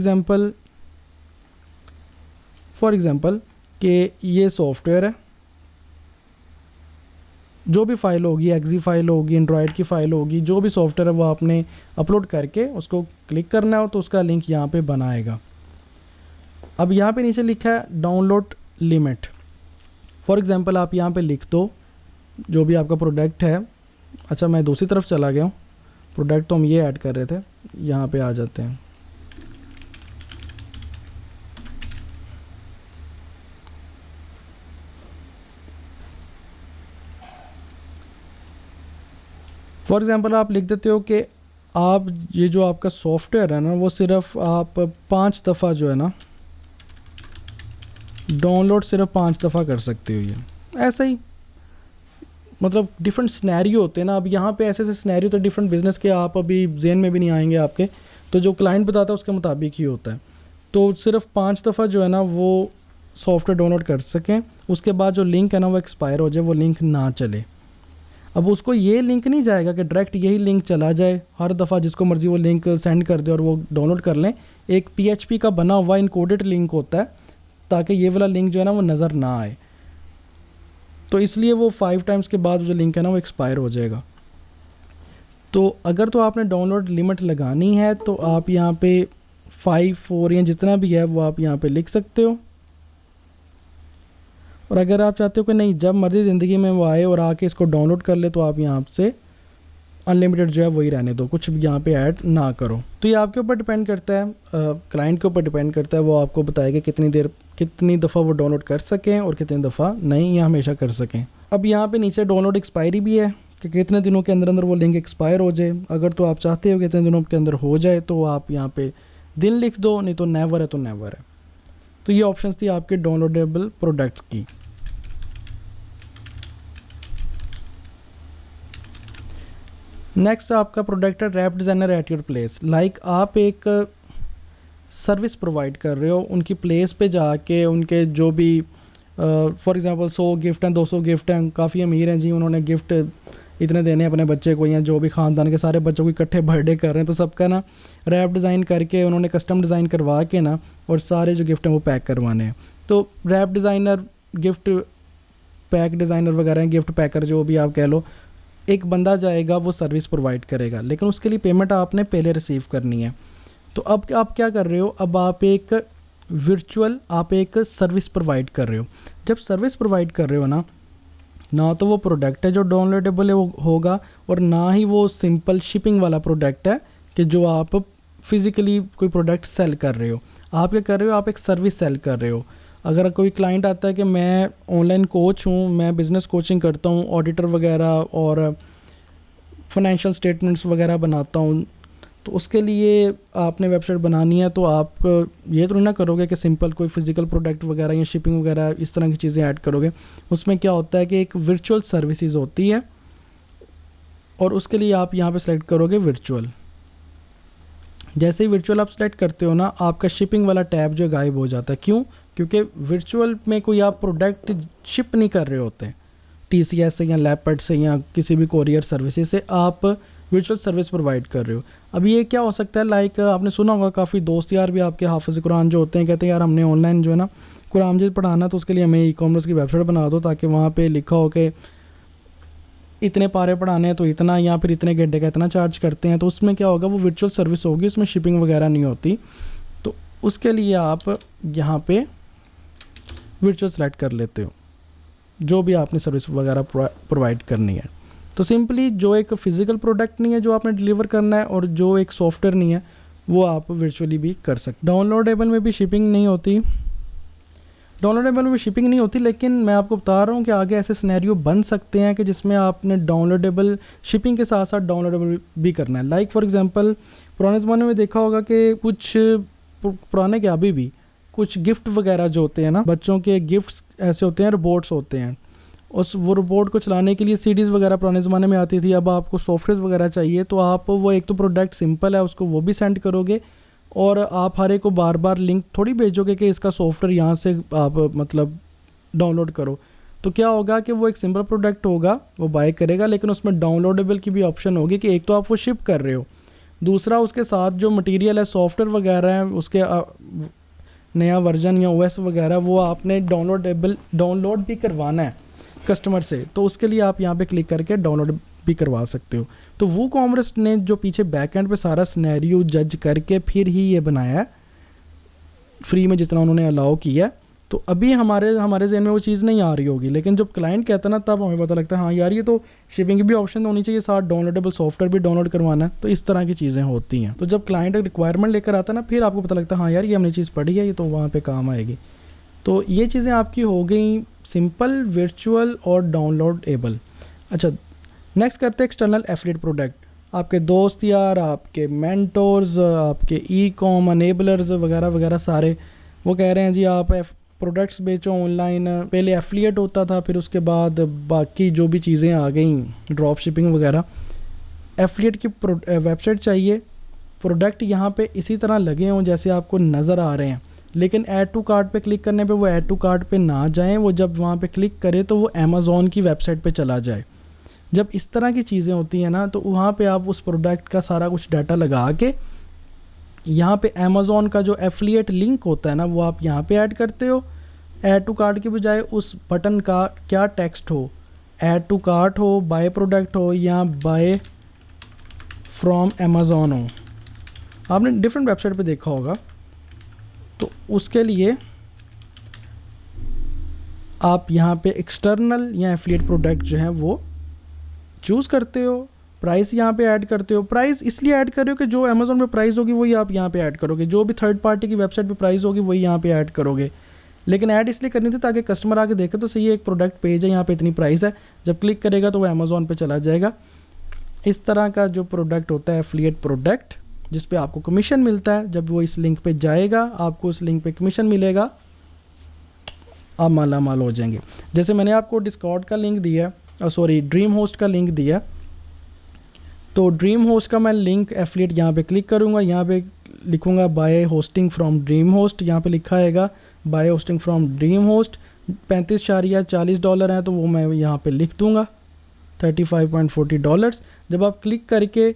[SPEAKER 1] एग्ज़ाम्पल कि ये सॉफ्टवेयर है, जो भी फ़ाइल होगी, एक्जी फ़ाइल होगी, एंड्रॉयड की फ़ाइल होगी, जो भी सॉफ्टवेयर है वो आपने अपलोड करके उसको क्लिक करना हो तो उसका लिंक यहाँ पे बनाएगा। अब यहाँ पे नीचे लिखा है डाउनलोड लिमिट। फॉर एग्ज़ाम्पल आप यहाँ पे लिख दो जो भी आपका प्रोडक्ट है। अच्छा, मैं दूसरी तरफ चला गया हूँ, प्रोडक्ट तो हम ये ऐड कर रहे थे, यहाँ पे आ जाते हैं। फॉर एग्ज़ाम्पल आप लिख देते हो कि आप ये जो आपका सॉफ्टवेयर है ना वो सिर्फ आप 5 दफ़ा जो है ना डाउनलोड सिर्फ 5 दफ़ा कर सकते हो। ये ऐसा ही, मतलब डिफरेंट सिनेरियो होते हैं ना। अब यहाँ पे ऐसे ऐसे सिनेरियो तो डिफरेंट बिजनेस के आप अभी जेन में भी नहीं आएंगे आपके, तो जो क्लाइंट बताता है उसके मुताबिक ही होता है। तो सिर्फ 5 दफ़ा जो है ना वो सॉफ्टवेयर डाउनलोड कर सकें, उसके बाद जो लिंक है ना वो एक्सपायर हो जाए, वो लिंक ना चले। अब उसको ये लिंक नहीं जाएगा कि डायरेक्ट यही लिंक चला जाए, हर दफ़ा जिसको मर्ज़ी वो लिंक सेंड कर दे और वो डाउनलोड कर लें। एक PHP का बना हुआ इनकोडेड लिंक होता है ताकि ये वाला लिंक जो है ना वो नज़र ना आए। तो इसलिए वो 5 टाइम्स के बाद जो लिंक है ना वो एक्सपायर हो जाएगा। तो अगर तो आपने डाउनलोड लिमिट लगानी है तो आप यहाँ पे 5, 4 या जितना भी है वो आप यहाँ पे लिख सकते हो। और अगर आप चाहते हो कि नहीं जब मर्ज़ी ज़िंदगी में वो आए और आके इसको डाउनलोड कर ले, तो आप यहाँ से अनलिमिटेड जो है वही रहने दो, कुछ भी यहाँ पे ऐड ना करो। तो ये आपके ऊपर डिपेंड करता है, क्लाइंट के ऊपर डिपेंड करता है, वो आपको बताएगा कितनी दफ़ा वो डाउनलोड कर सकें और कितनी दफ़ा नहीं या हमेशा कर सकें। अब यहाँ पे नीचे डाउनलोड एक्सपायरी भी है कि कितने दिनों के अंदर अंदर वो लिंक एक्सपायर हो जाए। अगर तो आप चाहते हो कि कितने दिनों के अंदर हो जाए तो आप यहाँ पे दिन लिख दो, नहीं तो नेवर है तो नेवर है। तो ये ऑप्शंस थी आपके डाउनलोडेबल प्रोडक्ट की। नेक्स्ट आपका प्रोडक्ट है wrap designer at your place. Like आप एक सर्विस प्रोवाइड कर रहे हो, उनकी प्लेस पे जाके उनके जो भी फॉर एग्जांपल 100 गिफ्ट हैं, 200 गिफ्ट हैं, काफ़ी अमीर हैं जी, उन्होंने गिफ्ट इतने देने अपने बच्चे को, या जो भी ख़ानदान के सारे बच्चों को इकट्ठे बर्थडे कर रहे हैं, तो सबका ना रैप डिज़ाइन करके उन्होंने कस्टम डिज़ाइन करवा के ना और सारे जो गिफ्ट हैं वो पैक करवाने हैं। तो wrap designer, gift pack designer वगैरह, गिफ्ट पैकर जो भी आप कह लो, एक बंदा जाएगा वो सर्विस प्रोवाइड करेगा, लेकिन उसके लिए पेमेंट आपने पहले रिसीव करनी है। तो अब आप क्या कर रहे हो, अब आप एक सर्विस प्रोवाइड कर रहे हो। जब सर्विस प्रोवाइड कर रहे हो ना तो वो प्रोडक्ट है जो डाउनलोडेबल है वो होगा, और ना ही वो सिंपल शिपिंग वाला प्रोडक्ट है कि जो आप फिज़िकली कोई प्रोडक्ट सेल कर रहे हो। आप क्या कर रहे हो, आप एक सर्विस सेल कर रहे हो। अगर कोई क्लाइंट आता है कि मैं ऑनलाइन कोच हूँ, मैं बिज़नेस कोचिंग करता हूँ, ऑडिटर वगैरह और फाइनेंशियल स्टेटमेंट्स वगैरह बनाता हूँ, तो उसके लिए आपने वेबसाइट बनानी है, तो आप ये तो नहीं ना करोगे कि सिंपल कोई फिज़िकल प्रोडक्ट वगैरह या शिपिंग वगैरह इस तरह की चीज़ें ऐड करोगे। उसमें क्या होता है कि एक वर्चुअल सर्विसेज होती है, और उसके लिए आप यहाँ पे सेलेक्ट करोगे वर्चुअल। जैसे ही वर्चुअल आप सेलेक्ट करते हो ना, आपका शिपिंग वाला टैब जो गायब हो जाता है। क्यों? क्योंकि वर्चुअल में कोई आप प्रोडक्ट शिप नहीं कर रहे होते TCS से या लैपट से या किसी भी कोरियर सर्विसेज से, आप वर्चुअल सर्विस प्रोवाइड कर रहे हो। अब ये क्या हो सकता है, लाइक आपने सुना होगा, काफ़ी दोस्त यार भी आपके हाफिज़ कुरान जो होते हैं, कहते हैं यार हमने ऑनलाइन जो है ना कुरान मजीद पढ़ाना, तो उसके लिए हमें ई-कॉमर्स की वेबसाइट बना दो, ताकि वहाँ पे लिखा हो कि इतने पारे पढ़ाने हैं तो इतना, या फिर इतने घंटे का इतना चार्ज करते हैं। तो उसमें क्या होगा, वो वर्चुअल सर्विस होगी, उसमें शिपिंग वगैरह नहीं होती। तो उसके लिए आप यहाँ पे वर्चुअल सेलेक्ट कर लेते हो, जो भी आपने सर्विस वगैरह प्रोवाइड करनी है। तो सिंपली जो एक फ़िज़िकल प्रोडक्ट नहीं है जो आपने डिलीवर करना है, और जो एक सॉफ्टवेयर नहीं है, वो आप वर्चुअली भी कर सकते। डाउनलोडेबल में भी शिपिंग नहीं होती, लेकिन मैं आपको बता रहा हूँ कि आगे ऐसे सिनेरियो बन सकते हैं कि जिसमें आपने डाउनलोडेबल शिपिंग के साथ साथ डाउनलोडेबल भी करना है। लाइक फॉर एग्जांपल पुराने ज़माने में देखा होगा कि कुछ पुराने क्या अभी भी कुछ गिफ्ट वगैरह जो होते हैं ना, बच्चों के गिफ्ट्स ऐसे होते हैं, रोबोट्स होते हैं, वो रोबोट को चलाने के लिए CDs वगैरह पुराने ज़माने में आती थी। अब आपको सॉफ्टवेयर वगैरह चाहिए, तो आप वो एक तो प्रोडक्ट सिंपल है उसको वो भी सेंड करोगे, और आप हर एक को बार बार लिंक थोड़ी भेजोगे कि इसका सॉफ्टवेयर यहाँ से आप मतलब डाउनलोड करो। तो क्या होगा कि वो एक सिंपल प्रोडक्ट होगा, वो बाय करेगा, लेकिन उसमें डाउनलोडेबल की भी ऑप्शन होगी कि एक तो आप वो शिप कर रहे हो, दूसरा उसके साथ जो मटेरियल है, सॉफ्टवेयर वगैरह है, उसके नया वर्जन या OS वगैरह, वो आपने डाउनलोड भी करवाना है कस्टमर से। तो उसके लिए आप यहाँ पे क्लिक करके डाउनलोड भी करवा सकते हो। तो वूकॉमर्स ने जो पीछे बैकएंड पे सारा सिनेरियो जज करके फिर ही ये बनाया है, फ्री में जितना उन्होंने अलाउ किया। तो अभी हमारे जहन में वो चीज़ नहीं आ रही होगी, लेकिन जब क्लाइंट कहता है ना, तब हमें पता लगता है हाँ यार ये तो शिपिंग की भी ऑप्शन होनी चाहिए, साथ डाउनलोडेबल सॉफ्टवेयर भी डाउनलोड करवाना है। तो इस तरह की चीज़ें होती हैं। तो जब क्लाइंट रिक्वायरमेंट लेकर आता है ना, फिर आपको पता लगता है हाँ यार ये हमने चीज़ पढ़ी है, ये तो वहाँ पर काम आएगी। तो ये चीज़ें आपकी हो गई सिंपल, वर्चुअल और डाउनलोडेबल। अच्छा, नेक्स्ट करते हैं एक्सटर्नल एफिलिएट प्रोडक्ट। आपके दोस्त यार, आपके मेंटोर्स, आपके ई-कॉम अनेबलर्स वगैरह वगैरह सारे वो कह रहे हैं जी आप प्रोडक्ट्स बेचो ऑनलाइन। पहले एफिलिएट होता था, फिर उसके बाद बाकी जो भी चीज़ें आ गई, ड्रॉप शिपिंग वगैरह। एफिलिएट की वेबसाइट चाहिए, प्रोडक्ट यहाँ पे इसी तरह लगे हों जैसे आपको नज़र आ रहे हैं, लेकिन ऐड टू कार्ट पे क्लिक करने पे वो ऐड टू कार्ट पे ना जाएं, वो जब वहाँ पे क्लिक करे तो वो अमेज़ॉन की वेबसाइट पे चला जाए। जब इस तरह की चीज़ें होती हैं ना, तो वहाँ पे आप उस प्रोडक्ट का सारा कुछ डाटा लगा के यहाँ पे अमेज़ॉन का जो एफिलिएट लिंक होता है ना, वो आप यहाँ पे ऐड करते हो। ऐड टू कार्ट के बजाय उस बटन का क्या टेक्स्ट हो, ऐड टू कार्ट हो, बाय प्रोडक्ट हो या बाय फ्रॉम अमेज़ॉन हो। आपने डिफरेंट वेबसाइट पे देखा होगा। तो उसके लिए आप यहाँ पे एक्सटर्नल या एफिलिएट प्रोडक्ट जो है वो चूज़ करते हो। प्राइस यहाँ पे ऐड करते हो। प्राइस इसलिए ऐड कर रहे हो कि जो अमेज़ॉन पे प्राइस होगी वही आप यहाँ पे ऐड करोगे, जो भी थर्ड पार्टी की वेबसाइट पे प्राइस होगी वही यहाँ पे ऐड करोगे। लेकिन ऐड इसलिए करनी थी ताकि कस्टमर आके देखे तो सही है, एक प्रोडक्ट पेज है, यहाँ पे इतनी प्राइस है, जब क्लिक करेगा तो वो अमेज़ॉन पे चला जाएगा। इस तरह का जो प्रोडक्ट होता है एफिलिएट प्रोडक्ट, जिस पे आपको कमीशन मिलता है, जब वो इस लिंक पे जाएगा आपको उस लिंक पे कमीशन मिलेगा, आप माला माल हो जाएंगे। जैसे मैंने आपको डिस्कॉर्ड का लिंक दिया, सॉरी ड्रीम होस्ट का लिंक दिया, तो ड्रीम होस्ट का मैं लिंक एफिलिएट यहाँ पे क्लिक करूँगा, यहाँ पे लिखूँगा buy hosting from DreamHost, यहाँ पे लिखा आएगा buy hosting from DreamHost, $35.40 है तो वो मैं यहाँ पे लिख दूँगा $35.40। जब आप क्लिक करके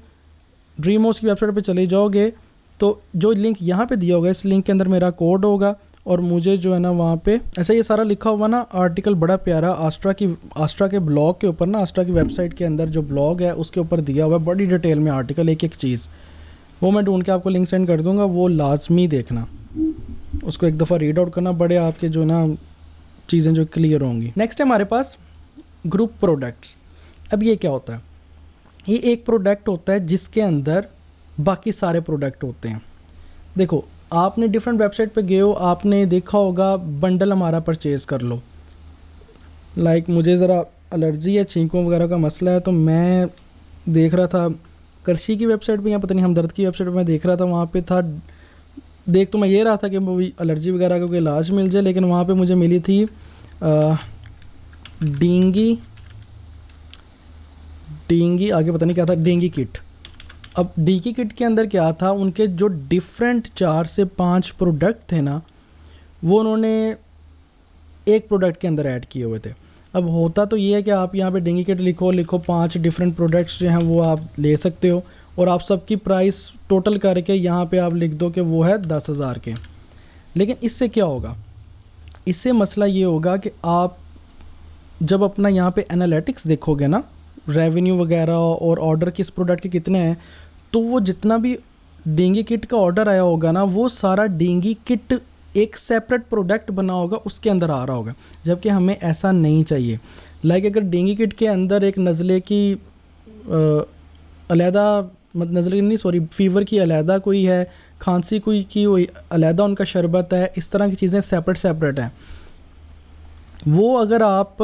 [SPEAKER 1] ड्रीम होस्ट की वेबसाइट पे चले जाओगे तो जो लिंक यहाँ पे दिया होगा इस लिंक के अंदर मेरा कोड होगा और मुझे जो है ना वहाँ पे ऐसा ये सारा लिखा हुआ ना आर्टिकल बड़ा प्यारा आस्ट्रा के ब्लॉग के ऊपर ना, आस्ट्रा की वेबसाइट के अंदर जो ब्लॉग है उसके ऊपर दिया हुआ है बड़ी डिटेल में आर्टिकल, एक एक चीज़। वो मैं ढूंढ के आपको लिंक सेंड कर दूंगा, वो लाजमी देखना, उसको एक दफ़ा रीड आउट करना, बड़े आपके जो ना चीज़ें जो क्लियर होंगी। नेक्स्ट है हमारे पास ग्रुप प्रोडक्ट्स। अब ये क्या होता है? ये एक प्रोडक्ट होता है जिसके अंदर बाकी सारे प्रोडक्ट होते हैं। देखो आपने डिफरेंट वेबसाइट पे गए हो, आपने देखा होगा बंडल हमारा परचेज़ कर लो। लाइक मुझे ज़रा एलर्जी है, छींकों वगैरह का मसला है, तो मैं देख रहा था करशी की वेबसाइट पे या पता नहीं हमदर्द की वेबसाइट पे मैं देख रहा था, वहाँ पे था, देख तो मैं ये रहा था कि वो एलर्जी वगैरह का कोई इलाज मिल जाए, लेकिन वहाँ पे मुझे मिली थी डेंगी आगे पता नहीं क्या था, डेंगी किट। अब डेंगी किट के अंदर क्या था, उनके जो डिफरेंट 4 से 5 प्रोडक्ट थे ना, वो उन्होंने एक प्रोडक्ट के अंदर ऐड किए हुए थे। अब होता तो ये है कि आप यहाँ पे डेंगी किट लिखो 5 डिफरेंट प्रोडक्ट्स जो हैं वो आप ले सकते हो और आप सबकी प्राइस टोटल करके यहाँ पे आप लिख दो कि वो है 10,000 के। लेकिन इससे क्या होगा, इससे मसला ये होगा कि आप जब अपना यहाँ पे एनालिटिक्स देखोगे ना, रेवेन्यू वगैरह और ऑर्डर किस प्रोडक्ट के कितने हैं, तो वो जितना भी डेंगी किट का ऑर्डर आया होगा ना, वो सारा डेंगी किट एक सेपरेट प्रोडक्ट बना होगा उसके अंदर आ रहा होगा, जबकि हमें ऐसा नहीं चाहिए। लाइक अगर डेंगी किट के अंदर एक नज़ले की अलहदा नज़ले नहीं सॉरी फीवर की अलहदा कोई है, खांसी कोई की अलहदा उनका शरबत है, इस तरह की चीज़ें सेपरेट हैं, वो अगर आप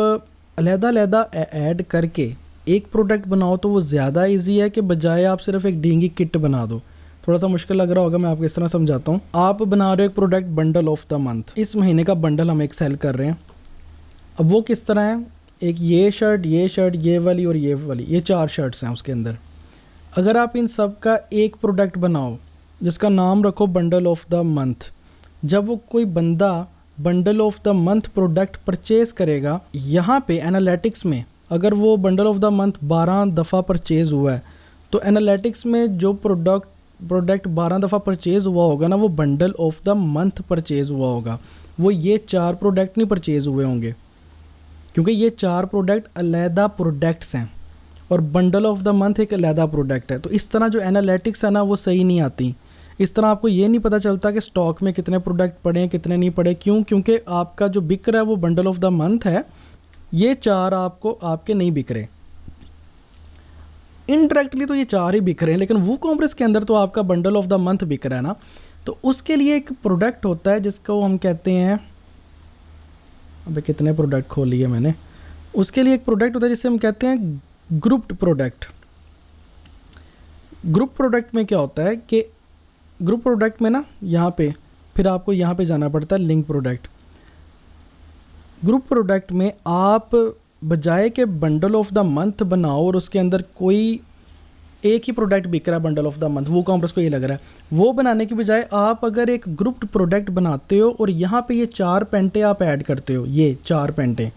[SPEAKER 1] अलहदा ऐड करके एक प्रोडक्ट बनाओ तो वो ज़्यादा इजी है कि बजाय आप सिर्फ एक डेंगी किट बना दो। थोड़ा सा मुश्किल लग रहा होगा, मैं आपको इस तरह समझाता हूँ। आप बना रहे हो एक product bundle of the month, इस महीने का बंडल हम एक सेल कर रहे हैं। अब वो किस तरह है, एक ये शर्ट ये वाली और ये वाली, ये 4 शर्ट्स हैं उसके अंदर। अगर आप इन सब का एक प्रोडक्ट बनाओ जिसका नाम रखो बंडल ऑफ द मंथ, जब वो कोई बंदा bundle of the month product purchase करेगा, यहाँ पे एनालिटिक्स में अगर वो बंडल ऑफ द मंथ 12 दफ़ा परचेज़ हुआ है तो एनालिटिक्स में जो प्रोडक्ट 12 दफ़ा परचेज़ हुआ होगा ना, वो bundle of the month purchase हुआ होगा, वो ये 4 प्रोडक्ट नहीं परचेज़ हुए होंगे, क्योंकि ये 4 प्रोडक्ट अलहदा प्रोडक्ट्स हैं और बंडल ऑफ द मंथ एक अलहदा प्रोडक्ट है। तो इस तरह जो एनालिटिक्स है ना वो सही नहीं आती। इस तरह आपको ये नहीं पता चलता कि स्टॉक में कितने प्रोडक्ट पड़े हैं कितने नहीं पड़े। क्यों? क्योंकि आपका जो बिक रहा है वो बंडल ऑफ द मंथ है, ये 4 आपको आपके नहीं बिक रहे, इनडायरेक्टली तो ये 4 ही बिक रहे हैं, लेकिन वो कॉम्प्रेस के अंदर तो आपका बंडल ऑफ द मंथ बिक रहा है ना। तो उसके लिए एक प्रोडक्ट होता है जिसको हम कहते हैं, अबे कितने प्रोडक्ट खोल लिए मैंने, उसके लिए एक प्रोडक्ट होता है जिसे हम कहते हैं ग्रुप्ड प्रोडक्ट। ग्रुप प्रोडक्ट में क्या होता है कि ग्रुप प्रोडक्ट में ना यहाँ पे फिर आपको यहाँ पे जाना पड़ता है लिंक प्रोडक्ट। ग्रुप प्रोडक्ट में आप बजाय के बंडल ऑफ द मंथ बनाओ और उसके अंदर कोई एक ही प्रोडक्ट बिक रहा है बंडल ऑफ द मंथ, वो कॉम्प्रेस को ये लग रहा है, वो बनाने की बजाय आप अगर एक ग्रुप्ड प्रोडक्ट बनाते हो और यहाँ पे ये 4 पेंटे आप ऐड करते हो, ये 4 पेंटे,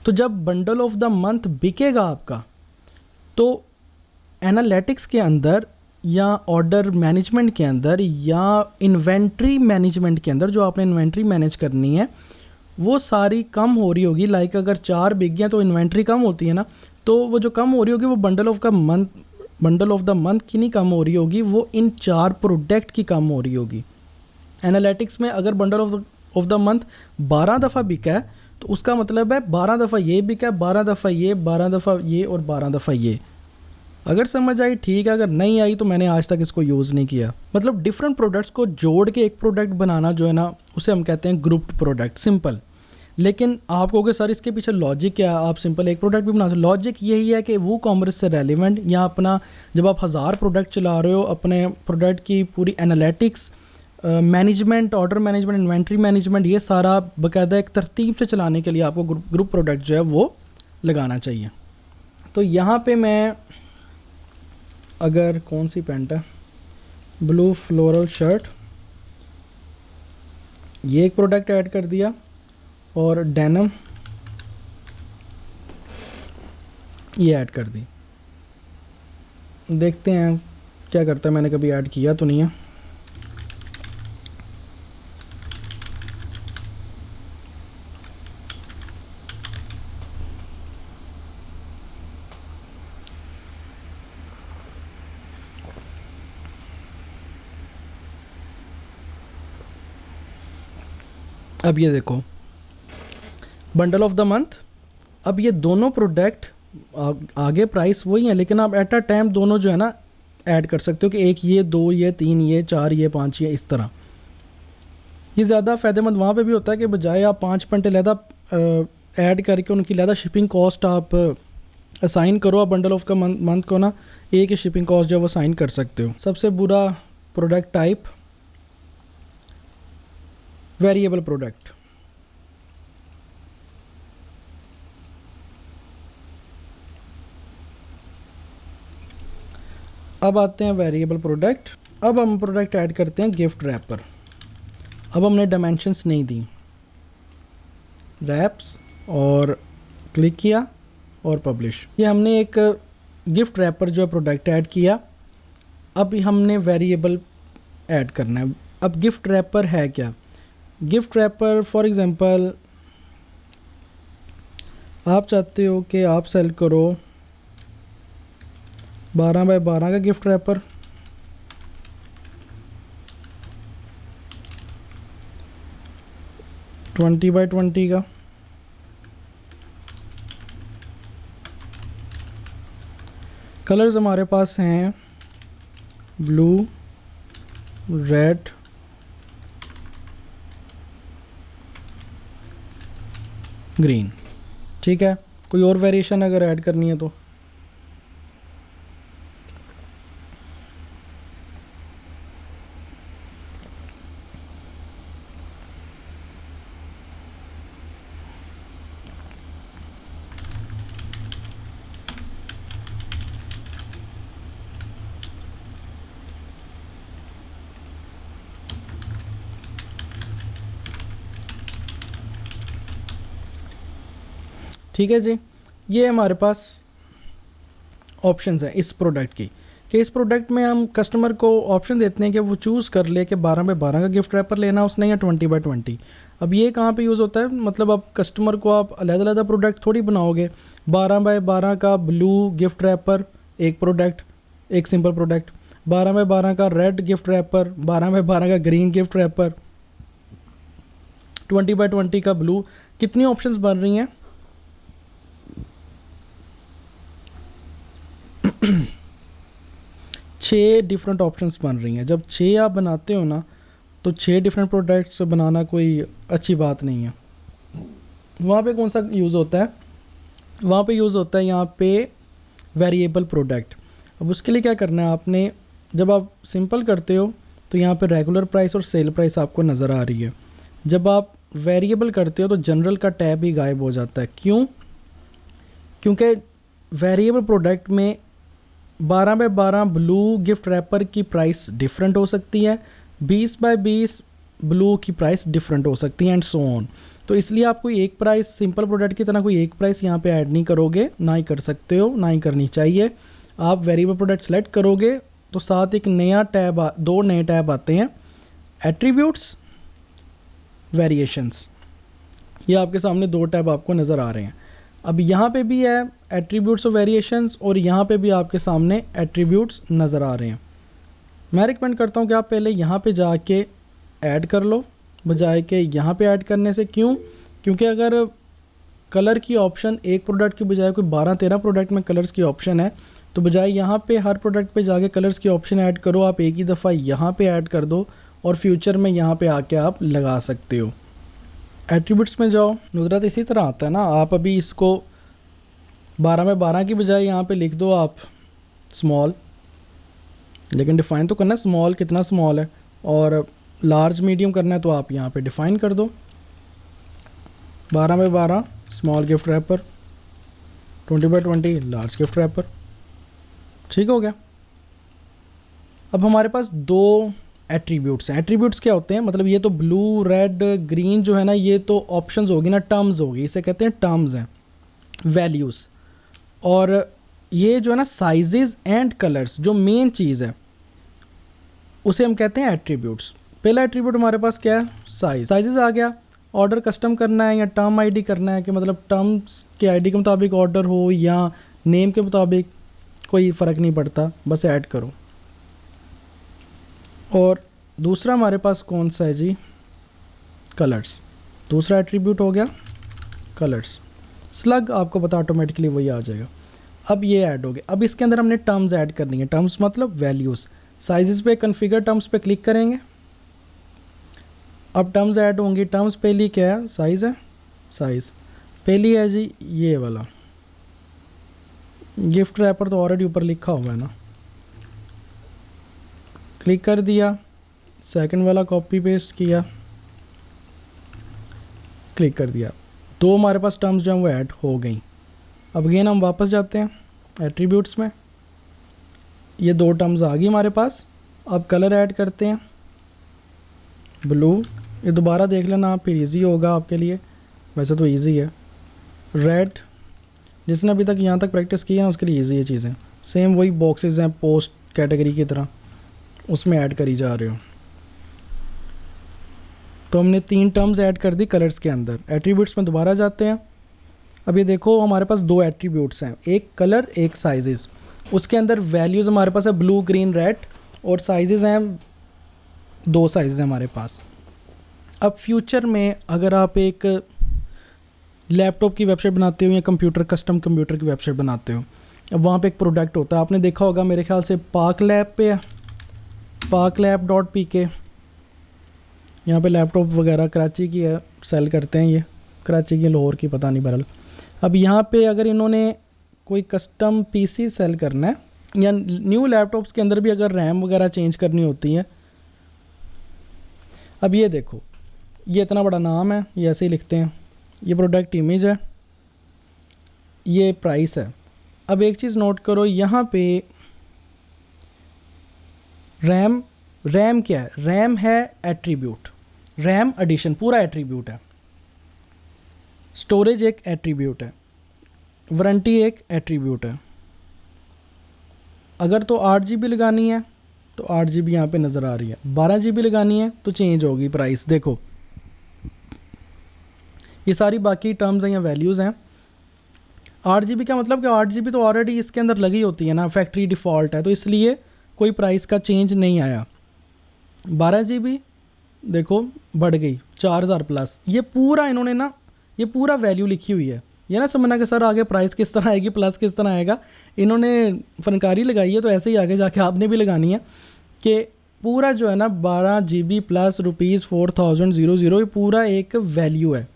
[SPEAKER 1] तो जब बंडल ऑफ द मंथ बिकेगा आपका, तो एनालिटिक्स के अंदर या ऑर्डर मैनेजमेंट के अंदर या इन्वेंट्री मैनेजमेंट के अंदर जो आपने इन्वेंट्री मैनेज करनी है, वो सारी कम हो रही होगी। लाइक अगर 4 बिक गया तो इन्वेंट्री कम होती है ना, तो वो जो कम हो रही होगी वो बंडल ऑफ द मंथ की नहीं कम हो रही होगी, वो इन 4 प्रोडक्ट की कम हो रही होगी। एनालिटिक्स में अगर बंडल ऑफ द मंथ 12 दफ़ा बिका है तो उसका मतलब है 12 दफ़ा ये बिका है, 12 दफ़ा ये, 12 दफ़ा ये और 12 दफ़ा ये। अगर समझ आई ठीक है, अगर नहीं आई तो मैंने आज तक इसको यूज़ नहीं किया। मतलब डिफरेंट प्रोडक्ट्स को जोड़ के एक प्रोडक्ट बनाना जो है ना, उसे हम कहते हैं ग्रुप्ड प्रोडक्ट, सिंपल। लेकिन आप कहोगे सर इसके पीछे लॉजिक क्या है, आप सिंपल एक प्रोडक्ट भी बना सकते। लॉजिक यही है कि वो कॉमर्स से रेलिवेंट, या अपना जब आप 1000 प्रोडक्ट चला रहे हो, अपने प्रोडक्ट की पूरी analytics, management, order management, inventory management, ये सारा बाकायदा एक तरतीब से चलाने के लिए आपको ग्रुप प्रोडक्ट जो है वो लगाना चाहिए। तो यहाँ पे मैं, अगर कौन सी पैंट है, ब्लू फ्लोरल शर्ट, ये एक प्रोडक्ट ऐड कर दिया, और डेनम ये ऐड कर दी। देखते हैं क्या करता है, मैंने कभी ऐड किया तो नहीं है। अब ये देखो बंडल ऑफ द मंथ। अब ये दोनों प्रोडक्ट आगे प्राइस वही है, लेकिन आप एट अ टाइम दोनों जो है ना ऐड कर सकते हो कि एक ये, 2 ये, 3 ये, 4 ये, 5 ये, इस तरह। ये ज़्यादा फ़ायदेमंद वहाँ पे भी होता है कि बजाय आप 5 पंटे लहदा ऐड करके उनकी लहदा शिपिंग कॉस्ट आप असाइन करो, आप बंडल ऑफ का मंथ को ना एक ही शिपिंग कॉस्ट जो है वो असाइन कर सकते हो। सबसे बुरा प्रोडक्ट टाइप वेरिएबल प्रोडक्ट। अब आते हैं वेरिएबल प्रोडक्ट। अब हम प्रोडक्ट ऐड करते हैं गिफ्ट रैपर। अब हमने डायमेंशंस नहीं दी, रैप्स और क्लिक किया और पब्लिश। ये हमने एक गिफ्ट रैपर जो है प्रोडक्ट ऐड किया। अब हमने वेरिएबल ऐड करना है। अब गिफ्ट रैपर है क्या? गिफ्ट रैपर फॉर एग्जांपल आप चाहते हो कि आप सेल करो 12 बाय 12 का गिफ्ट रैपर, ट्वेंटी बाय 20 का, कलर्स हमारे पास हैं ब्लू, रेड, ग्रीन। ठीक है, कोई और वेरिएशन अगर ऐड करनी है तो ठीक है जी। ये हमारे पास ऑप्शंस हैं इस प्रोडक्ट की, कि इस प्रोडक्ट में हम कस्टमर को ऑप्शन देते हैं कि वो चूज़ कर ले कि 12 बाय 12 का गिफ्ट रैपर लेना उसने या 20 बाय 20। अब ये कहाँ पे यूज़ होता है? मतलब अब कस्टमर को आप अलग-अलग प्रोडक्ट थोड़ी बनाओगे। 12 बाय 12 का ब्लू गिफ्ट रैपर एक प्रोडक्ट, एक सिंपल प्रोडक्ट। 12 बाय 12 का रेड गिफ्ट रैपर, 12 बाय 12 का ग्रीन गिफ्ट रैपर, 20 बाय 20 का ब्लू। कितनी ऑप्शंस बन रही हैं? 6 डिफरेंट ऑप्शंस बन रही हैं। जब 6 आप बनाते हो ना, तो 6 डिफरेंट प्रोडक्ट्स बनाना कोई अच्छी बात नहीं है। वहाँ पे कौन सा यूज़ होता है? वहाँ पे यूज़ होता है यहाँ पे वेरिएबल प्रोडक्ट। अब उसके लिए क्या करना है आपने, जब आप सिंपल करते हो तो यहाँ पे रेगुलर प्राइस और सेल प्राइस आपको नज़र आ रही है। जब आप वेरिएबल करते हो तो जनरल का टैब ही गायब हो जाता है। क्यों? क्योंकि वेरिएबल प्रोडक्ट में 12 बाय 12 ब्लू गिफ्ट रैपर की प्राइस डिफरेंट हो सकती है, 20 बाय 20 ब्लू की प्राइस डिफरेंट हो सकती है, एंड सो ऑन। तो इसलिए आप कोई एक प्राइस सिंपल प्रोडक्ट की तरह कोई एक प्राइस यहाँ पे ऐड नहीं करोगे, ना ही कर सकते हो, ना ही करनी चाहिए। आप वेरिएबल प्रोडक्ट सेलेक्ट करोगे तो साथ एक नया टैब, 2 नए टैब आते हैं, एट्रीब्यूट्स, वेरिएशंस। ये आपके सामने दो टैब आपको नज़र आ रहे हैं। अब यहाँ पे भी है एट्रीब्यूट्स और वेरिएशंस, और यहाँ पे भी आपके सामने एट्रीब्यूट्स नज़र आ रहे हैं। मैं रिकमेंड करता हूँ कि आप पहले यहाँ पे जाके ऐड कर लो बजाय के यहाँ पे ऐड करने से। क्यों? क्योंकि अगर कलर की ऑप्शन एक प्रोडक्ट की बजाय कोई 12-13 प्रोडक्ट में कलर्स की ऑप्शन है, तो बजाय यहाँ पे हर प्रोडक्ट पे जाके कलर्स की ऑप्शन ऐड करो, आप एक ही दफ़ा यहाँ पे ऐड कर दो और फ्यूचर में यहाँ पे आके आप लगा सकते हो। एट्रीब्यूट्स में जाओ, नुदरत इसी तरह आता है ना। आप अभी इसको 12x12 की बजाय यहाँ पे लिख दो आप स्मॉल, लेकिन डिफ़ाइन तो करना है स्मॉल कितना स्मॉल है, और लार्ज मीडियम करना है तो आप यहाँ पे डिफ़ाइन कर दो 12x12 small gift wrapper, 20x20 large gift wrapper. ठीक हो गया। अब हमारे पास दो एट्रीब्यूट्स हैं। एट्रीब्यूट्स क्या होते हैं? मतलब ये तो ब्लू रेड ग्रीन जो है ना, ये तो ऑप्शंस होगी ना, टर्म्स होगी, इसे कहते हैं टर्म्स हैं, वैल्यूज़। और ये जो है ना साइजेस एंड कलर्स, जो मेन चीज़ है उसे हम कहते हैं एट्रीब्यूट्स। पहला एट्रीब्यूट हमारे पास क्या है? साइज। साइजेस आ गया। ऑर्डर कस्टम करना है या टर्म आईडी करना है, कि मतलब टर्म्स के आईडी के मुताबिक ऑर्डर हो या नेम के मुताबिक, कोई फ़र्क नहीं पड़ता, बस ऐड करो। और दूसरा हमारे पास कौन सा है जी? कलर्स। दूसरा एट्रीब्यूट हो गया कलर्स। स्लग आपको पता ऑटोमेटिकली वही आ जाएगा। अब ये ऐड हो गया। अब इसके अंदर हमने टर्म्स ऐड करनी है। टर्म्स मतलब वैल्यूज़। साइजेस पे कॉन्फ़िगर टर्म्स पे क्लिक करेंगे, अब टर्म्स ऐड होंगी। टर्म्स पहली क्या है? साइज़ है। साइज़ पहली है जी ये वाला। गिफ्ट रैपर तो ऑलरेडी ऊपर लिखा हुआ है ना, क्लिक कर दिया। सेकंड वाला कॉपी पेस्ट किया, क्लिक कर दिया। दो हमारे पास टर्म्स जो हैं वो ऐड हो गई। अब अगेन हम वापस जाते हैं एट्रीब्यूट्स में, ये दो टर्म्स आ गई हमारे पास। अब कलर ऐड करते हैं, ब्लू। ये दोबारा देख लेना आप, फिर ईजी होगा आपके लिए, वैसे तो ईजी है। रेड, जिसने अभी तक यहाँ तक प्रैक्टिस की है ना उसके लिए ईजी है चीज़ें। सेम वही बॉक्सेस हैं पोस्ट कैटेगरी की तरह, उसमें ऐड करी जा रहे हो। तो हमने 3 टर्म्स ऐड कर दी कलर्स के अंदर। एट्रीब्यूट्स में दोबारा जाते हैं। अब ये देखो हमारे पास दो एट्रीब्यूट्स हैं, एक कलर एक साइजेस। उसके अंदर वैल्यूज़ हमारे पास है ब्लू ग्रीन रेड, और साइजेस हैं 2 साइजेस हैं हमारे पास। अब फ्यूचर में अगर आप एक लैपटॉप की वेबसाइट बनाते हो या कंप्यूटर कस्टम कंप्यूटर की वेबसाइट बनाते हो, अब वहाँ पे एक प्रोडक्ट होता है, आपने देखा होगा मेरे ख्याल से पार्क लैब पे है, parklab.pk। यहाँ पे लैपटॉप वगैरह कराची की है, सेल करते हैं ये, कराची की लाहौर की पता नहीं बहरहाल। अब यहाँ पे अगर इन्होंने कोई कस्टम पीसी सेल करना है या न्यू लैपटॉप्स के अंदर भी अगर रैम वगैरह चेंज करनी होती है, अब ये देखो ये इतना बड़ा नाम है, ये ऐसे ही लिखते हैं, ये प्रोडक्ट इमेज है, ये प्राइस है। अब एक चीज़ नोट करो, यहाँ पे रैम क्या है? रैम है एट्रीब्यूट, रैम एडिशन पूरा एट्रीब्यूट है। स्टोरेज एक एट्रीब्यूट है, वारंटी एक एट्रीब्यूट है। अगर तो 8 GB लगानी है तो 8 GB यहाँ पे नज़र आ रही है, 12 GB लगानी है तो चेंज होगी प्राइस। देखो ये सारी बाकी टर्म्स हैं या वैल्यूज़ हैं। 8 GB का मतलब कि 8 GB तो ऑलरेडी इसके अंदर लगी होती है ना, फैक्ट्री डिफ़ॉल्ट है, तो इसलिए कोई प्राइस का चेंज नहीं आया। 12 GB देखो बढ़ गई 4000 प्लस। ये पूरा इन्होंने ना, ये पूरा वैल्यू लिखी हुई है, ये ना समझना कि सर आगे प्राइस किस तरह आएगी, प्लस किस तरह आएगा। इन्होंने फनकारी लगाई है तो ऐसे ही आगे जाके आपने भी लगानी है कि पूरा जो है ना 12 GB प्लस ₹4000, ये पूरा एक वैल्यू है।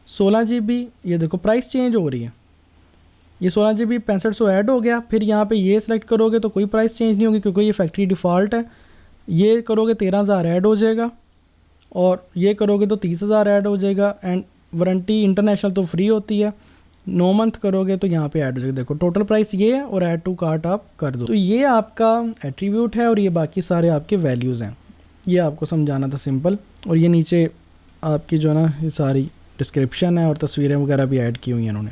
[SPEAKER 1] 16 GB ये देखो प्राइस चेंज हो रही है, ये 16 GB 6500 ऐड हो गया। फिर यहाँ पे ये सिलेक्ट करोगे तो कोई प्राइस चेंज नहीं होगी क्योंकि ये फैक्ट्री डिफ़ॉल्ट है। ये करोगे 13000 ऐड हो जाएगा, और ये करोगे तो 30000 ऐड हो जाएगा। एंड वारंटी इंटरनेशनल तो फ्री होती है, 9 मंथ करोगे तो यहाँ पे ऐड हो जाएगा। देखो टोटल प्राइस ये है और ऐड टू कार्ट आप कर दो। तो ये आपका एट्रीब्यूट है और ये बाकी सारे आपके वैल्यूज़ हैं। ये आपको समझाना था सिंपल। और ये नीचे आपकी जो है ना ये सारी डिस्क्रिप्शन है और तस्वीरें वगैरह भी ऐड की हुई हैं इन्होंने।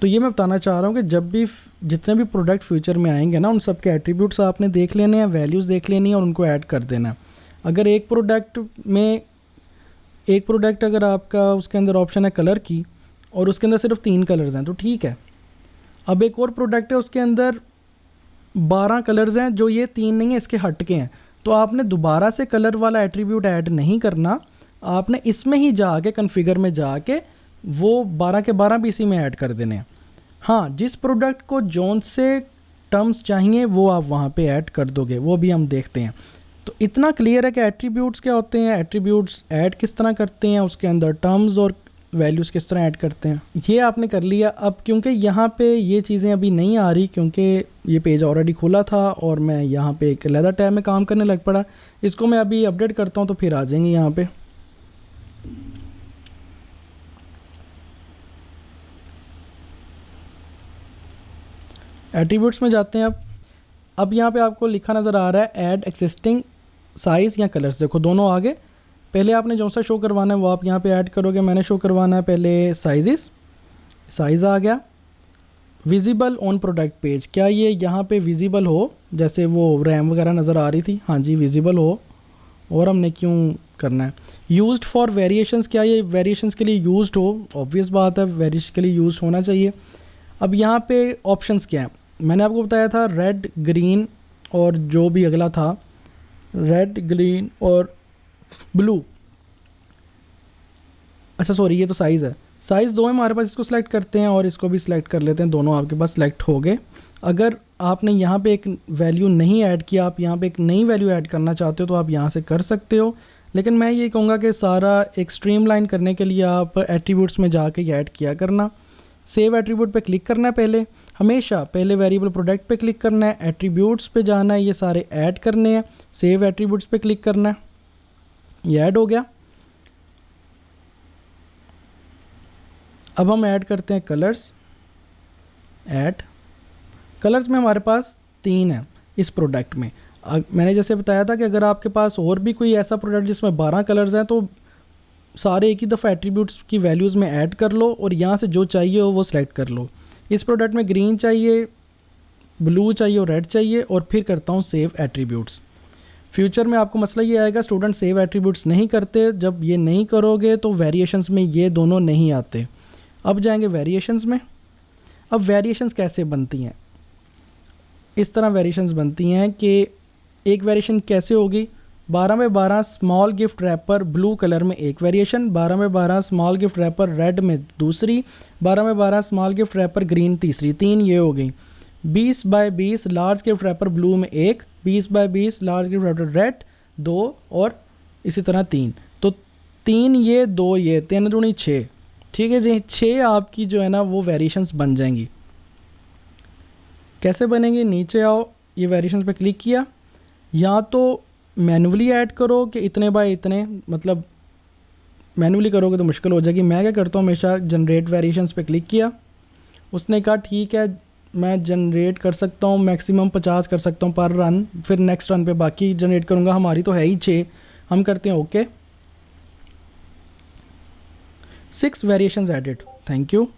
[SPEAKER 1] तो ये मैं बताना चाह रहा हूँ कि जब भी जितने भी प्रोडक्ट फ्यूचर में आएंगे ना, उन सब के एट्रीब्यूट्स आपने देख लेने हैं, वैल्यूज़ देख लेनी है और उनको ऐड कर देना है। अगर एक प्रोडक्ट में एक प्रोडक्ट अगर आपका उसके अंदर ऑप्शन है कलर की और उसके अंदर सिर्फ 3 कलर्स हैं तो ठीक है। अब एक और प्रोडक्ट है उसके अंदर 12 कलर्स हैं जो ये 3 नहीं है, इसके हट के हैं, तो आपने दोबारा से कलर वाला एट्रीब्यूट ऐड नहीं करना, आपने इसमें ही जाके कॉन्फ़िगर में जाके वो 12 के 12 भी इसी में ऐड कर देने हैं। हाँ, जिस प्रोडक्ट को जोन से टर्म्स चाहिए वो आप वहाँ पे ऐड कर दोगे, वो भी हम देखते हैं। तो इतना क्लियर है कि एट्रीब्यूट्स क्या होते हैं, एट्रीब्यूट्स ऐड किस तरह करते हैं, उसके अंदर टर्म्स और वैल्यूज़ किस तरह ऐड करते हैं, ये आपने कर लिया। अब क्योंकि यहाँ पे ये चीज़ें अभी नहीं आ रही क्योंकि ये पेज ऑलरेडी खुला था और मैं यहाँ पे एक अलग टैब में काम करने लग पड़ा, इसको मैं अभी अपडेट करता हूँ तो फिर आ जाएंगे यहाँ पे। एट्रीब्यूट्स में जाते हैं। अब यहाँ पे आपको लिखा नज़र आ रहा है ऐड एक्सिस्टिंग साइज़ या कलर्स, देखो दोनों आगे। पहले आपने जो सा शो करवाना है वो आप यहाँ पे ऐड करोगे। मैंने शो करवाना है पहले साइज़, साइज़ आ गया। विजिबल ऑन प्रोडक्ट पेज, क्या ये यहाँ पे विजिबल हो, जैसे वो रैम वगैरह नज़र आ रही थी, हाँ जी विजिबल हो। और हमने क्यों करना है यूज्ड फॉर वेरिएशंस, क्या ये वेरिएशंस के लिए यूज्ड हो, ऑब्वियस बात है वेरिएशन के लिए यूज होना चाहिए। अब यहाँ पे ऑप्शंस क्या हैं, मैंने आपको बताया था रेड ग्रीन और जो भी अगला था रेड ग्रीन और ब्लू, अच्छा सॉरी ये तो साइज़ है, साइज़ 2 है हमारे पास, इसको सिलेक्ट करते हैं और इसको भी सिलेक्ट कर लेते हैं, दोनों आपके पास सिलेक्ट हो गए। अगर आपने यहाँ पे एक वैल्यू नहीं ऐड किया, आप यहाँ पे एक नई वैल्यू ऐड करना चाहते हो तो आप यहाँ से कर सकते हो, लेकिन मैं ये कहूँगा कि सारा एक स्ट्रीमलाइन करने के लिए आप एट्रीब्यूट्स में जाके ऐड किया करना। सेव एट्रीब्यूट पे क्लिक करना है, पहले हमेशा पहले वेरिएबल प्रोडक्ट पे क्लिक करना है, एट्रीब्यूट्स पे जाना है, ये सारे ऐड करने हैं, सेव एट्रीब्यूट्स पे क्लिक करना है, ये ऐड हो गया। अब हम ऐड करते हैं कलर्स, ऐड कलर्स में हमारे पास 3 है इस प्रोडक्ट में। मैंने जैसे बताया था कि अगर आपके पास और भी कोई ऐसा प्रोडक्ट जिसमें 12 कलर्स हैं तो सारे एक ही दफ़ा एट्रीब्यूट्स की वैल्यूज़ में ऐड कर लो और यहाँ से जो चाहिए हो वो सिलेक्ट कर लो। इस प्रोडक्ट में ग्रीन चाहिए, ब्लू चाहिए और रेड चाहिए, और फिर करता हूँ सेव एट्रीब्यूट्स। फ्यूचर में आपको मसला ये आएगा स्टूडेंट सेव एट्रीब्यूट्स नहीं करते, जब ये नहीं करोगे तो वेरिएशंस में ये दोनों नहीं आते। अब जाएंगे वेरिएशंस में। अब वेरिएशंस कैसे बनती हैं, इस तरह वेरिएशंस बनती हैं कि एक वेरिएशन कैसे होगी, 12x12 small gift wrapper blue colour में एक variation, 12x12 small gift wrapper red में दूसरी, 12x12 small gift wrapper green तीसरी, 3 ये हो गई। 20x20 large gift wrapper blue में एक, 20x20 large gift wrapper red 2 और इसी तरह 3, तो 3 ये 2 ये 3 दूनी 6, ठीक है जी। 6 आपकी जो है ना वो वेरिएशंस बन जाएंगी। कैसे बनेंगी, नीचे आओ, ये वेरिएशंस पे क्लिक किया, या तो मैनुअली ऐड करो कि इतने बाय इतने, मतलब मैनुअली करोगे तो मुश्किल हो जाएगी। मैं क्या करता हूँ हमेशा जनरेट वेरिएशंस पे क्लिक किया, उसने कहा ठीक है मैं जनरेट कर सकता हूँ मैक्सिमम 50 कर सकता हूँ पर रन, फिर नेक्स्ट रन पे बाकी जनरेट करूँगा, हमारी तो है ही 6, हम करते हैं okay. 6 variations added, thank you.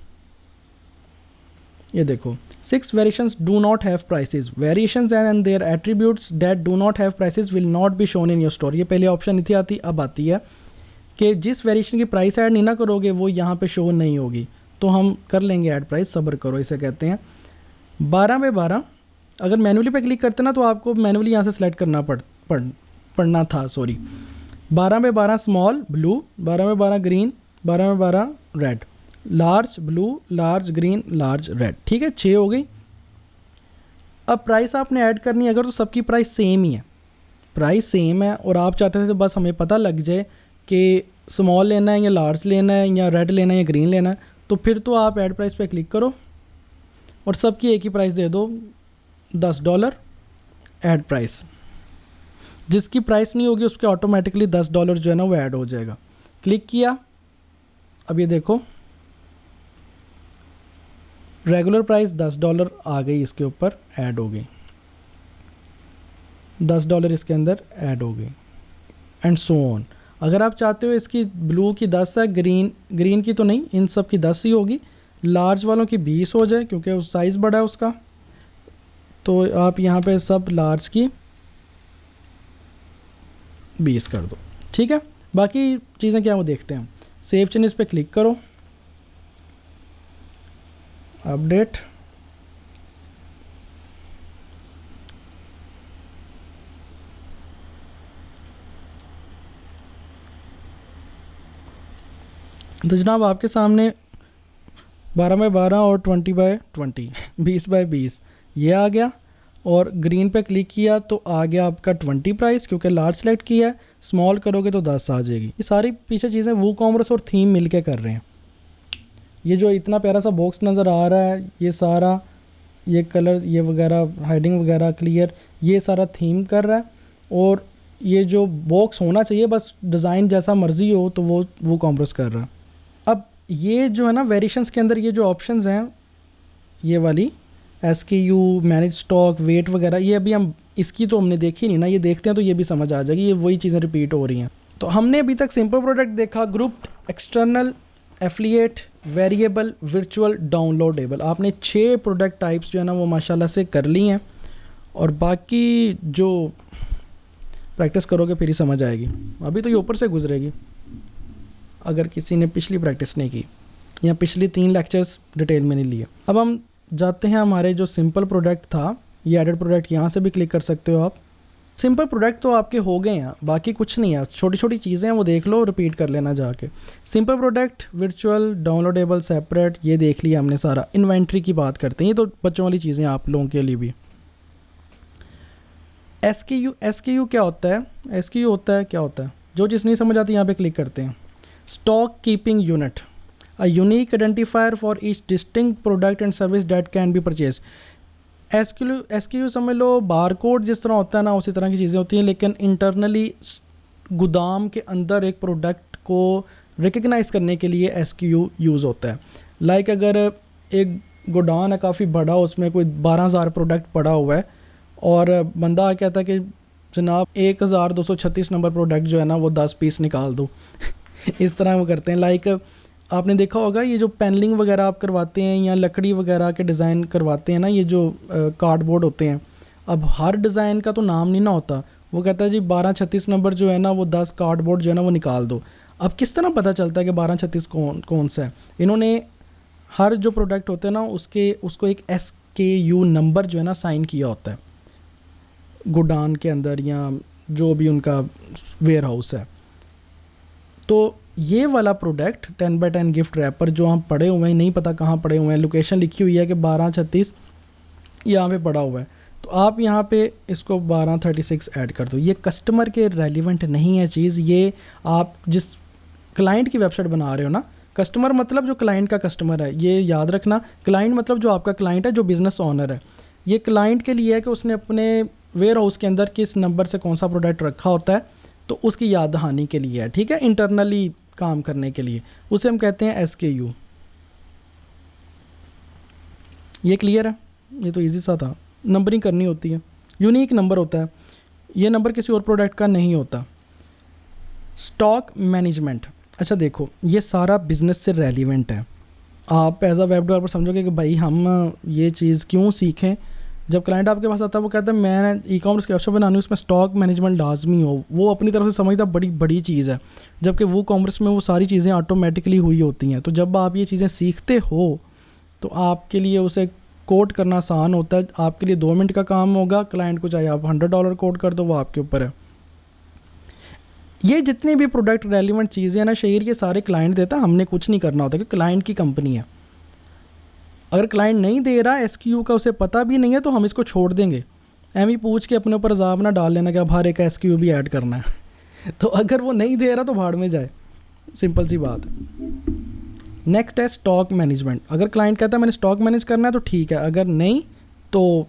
[SPEAKER 1] ये देखो 6 variations do not have prices, variations and their attributes that do not have prices will not be shown in your store। ये पहले ऑप्शन नहीं थी आती, अब आती है कि जिस वेरिएशन की प्राइस ऐड नहीं ना करोगे वो यहाँ पे शो नहीं होगी, तो हम कर लेंगे ऐड प्राइस, सब्र करो इसे कहते हैं। 12x12 अगर मैनुअली पे क्लिक करते ना तो आपको मैनुअली यहाँ से सिलेक्ट करना पड़ना था, sorry. 12x12 small blue, 12x12 green, 12x12 red, large blue, large green, large red, ठीक है 6 हो गई। अब प्राइस आपने ऐड करनी है अगर तो सबकी प्राइस सेम ही है, प्राइस सेम है और आप चाहते थे तो बस हमें पता लग जाए कि स्मॉल लेना है या लार्ज लेना है या रेड लेना है या ग्रीन लेना है, तो फिर तो आप ऐड प्राइस पे क्लिक करो और सबकी एक ही प्राइस दे दो $10 ऐड प्राइस। जिसकी प्राइस नहीं होगी उसके ऑटोमेटिकली $10 जो है ना वो ऐड हो जाएगा। क्लिक किया, अब ये देखो रेगुलर प्राइस $10 आ गई, इसके ऊपर ऐड हो गई, $10 इसके अंदर ऐड हो गई, एंड सो ऑन। अगर आप चाहते हो इसकी ब्लू की 10 है, ग्रीन की तो नहीं, इन सब की 10 ही होगी, लार्ज वालों की 20 हो जाए क्योंकि उस साइज़ बड़ा है उसका, तो आप यहाँ पे सब लार्ज की 20 कर दो, ठीक है। बाकी चीज़ें क्या वो देखते हैं। सेव चेंजेस पे क्लिक करो, अपडेट, तो जनाब आपके सामने 12x12 और 20x20 20x20 ये आ गया, और ग्रीन पे क्लिक किया तो आ गया आपका 20 प्राइस, क्योंकि लार्ज सेलेक्ट किया है। स्मॉल करोगे तो 10 आ जाएगी। ये सारी पीछे चीज़ें वूकॉमर्स और थीम मिलके कर रहे हैं। ये जो इतना प्यारा सा बॉक्स नज़र आ रहा है, ये सारा ये कलर ये वगैरह हाइडिंग वगैरह क्लियर, ये सारा थीम कर रहा है। और ये जो बॉक्स होना चाहिए बस डिज़ाइन जैसा मर्ज़ी हो तो वो वूकॉमर्स कर रहा है। अब ये जो है ना वेरिएशंस के अंदर ये जो ऑप्शंस हैं, ये वाली SKU, मैनेज स्टॉक, वेट वगैरह, ये अभी हम इसकी तो हमने देखी नहीं ना, ये देखते हैं तो ये भी समझ आ जाएगी। ये वही चीज़ें रिपीट हो रही हैं। तो हमने अभी तक सिंपल प्रोडक्ट देखा, grouped, external, affiliate, variable, virtual, downloadable. आपने 6 प्रोडक्ट टाइप्स जो है ना वो माशाल्लाह से कर ली हैं, और बाकी जो प्रैक्टिस करोगे फिर ही समझ आएगी। अभी तो ये ऊपर से गुजरेगी अगर किसी ने पिछली प्रैक्टिस नहीं की या पिछली 3 लेक्चर्स डिटेल में नहीं लिए। अब हम जाते हैं हमारे जो सिंपल प्रोडक्ट था, ये एडिट प्रोडक्ट, यहाँ से भी क्लिक कर सकते हो आप। सिंपल प्रोडक्ट तो आपके हो गए हैं, बाकी कुछ नहीं है, छोटी छोटी चीज़ें हैं वो देख लो, रिपीट कर लेना जाके। Simple product, virtual, downloadable, separate, ये देख लिया हमने सारा। इन्वेंट्री की बात करते हैं, ये तो बच्चों वाली चीज़ें आप लोगों के लिए भी। SKU क्या होता है? SKU होता है, क्या होता है, जो चीज़ नहीं समझ आती यहाँ पे क्लिक करते हैं। Stock keeping unit, a unique identifier for each distinct product and service that can be purchased। SKU समझ लो बारकोड जिस तरह होता है ना, उसी तरह की चीज़ें होती हैं, लेकिन इंटरनली गोदाम के अंदर एक प्रोडक्ट को रिकग्नाइज़ करने के लिए SKU यूज़ होता है। लाइक अगर एक गोडाउन है काफ़ी बड़ा, उसमें कोई 12,000 प्रोडक्ट पड़ा हुआ है, और बंदा कहता है कि जनाब 1236 नंबर प्रोडक्ट जो है ना वो 10 पीस निकाल दो इस तरह वो करते हैं। लाइक आपने देखा होगा ये जो पैनलिंग वगैरह आप करवाते हैं या लकड़ी वगैरह के डिज़ाइन करवाते हैं ना, ये जो कार्डबोर्ड होते हैं, अब हर डिज़ाइन का तो नाम नहीं ना होता। वो कहता है जी 1236 नंबर जो है ना वो 10 कार्डबोर्ड जो है ना वो निकाल दो। अब किस तरह पता चलता है कि 1236 कौन सा है? इन्होंने हर जो प्रोडक्ट होते हैं ना उसको एक SKU नंबर जो है ना साइन किया होता है गोडाउन के अंदर या जो भी उनका वेयर हाउस है। तो ये वाला प्रोडक्ट 10x10 गिफ्ट रैपर जो हम पड़े हुए हैं, नहीं पता कहाँ पड़े हुए हैं, लोकेशन लिखी हुई है कि 1236 यहाँ पे पड़ा हुआ है, तो आप यहाँ पे इसको 1236 ऐड कर दो। ये कस्टमर के रेलिवेंट नहीं है चीज़, ये आप जिस क्लाइंट की वेबसाइट बना रहे हो ना, कस्टमर मतलब जो क्लाइंट का कस्टमर है, ये याद रखना। क्लाइंट मतलब जो आपका क्लाइंट है, जो बिज़नेस ओनर है। ये क्लाइंट के लिए है कि उसने अपने वेयर हाउस के अंदर किस नंबर से कौन सा प्रोडक्ट रखा होता है, तो उसकी याद दहानी के लिए है, ठीक है, इंटरनली काम करने के लिए, उसे हम कहते हैं SKU। ये क्लियर है? ये तो इजी सा था, नंबरिंग करनी होती है, यूनिक नंबर होता है, ये नंबर किसी और प्रोडक्ट का नहीं होता। स्टॉक मैनेजमेंट, अच्छा देखो ये सारा बिजनेस से रेलिवेंट है। आप एज अ वेब डेवलपर समझोगे कि भाई हम ये चीज़ क्यों सीखें। जब क्लाइंट आपके पास आता है वो कहता है मैं ई-कॉमर्स की वेबसाइट बनानी, उसमें स्टॉक मैनेजमेंट लाजमी हो, वो अपनी तरफ से समझता बड़ी बड़ी चीज़ है, जबकि वो कॉमर्स में वो सारी चीज़ें ऑटोमेटिकली हुई होती हैं। तो जब आप ये चीज़ें सीखते हो तो आपके लिए उसे कोड करना आसान होता है, आपके लिए 2 मिनट का काम होगा। क्लाइंट को चाहे आप $100 कोड कर दो, वो आपके ऊपर है। ये जितने भी प्रोडक्ट रेलिवेंट चीज़ें हैं ना शेयर, ये सारे क्लाइंट देता है, हमने कुछ नहीं करना होता क्योंकि क्लाइंट की कंपनी है। अगर क्लाइंट नहीं दे रहा SKU का, उसे पता भी नहीं है, तो हम इसको छोड़ देंगे। एम पूछ के अपने ऊपर अजाब ना डाल लेना कि अब हर एक SKU भी ऐड करना है तो अगर वो नहीं दे रहा तो भाड़ में जाए, सिंपल सी बात है। नेक्स्ट है स्टॉक मैनेजमेंट। अगर क्लाइंट कहता है मैंने स्टॉक मैनेज करना है तो ठीक है, अगर नहीं तो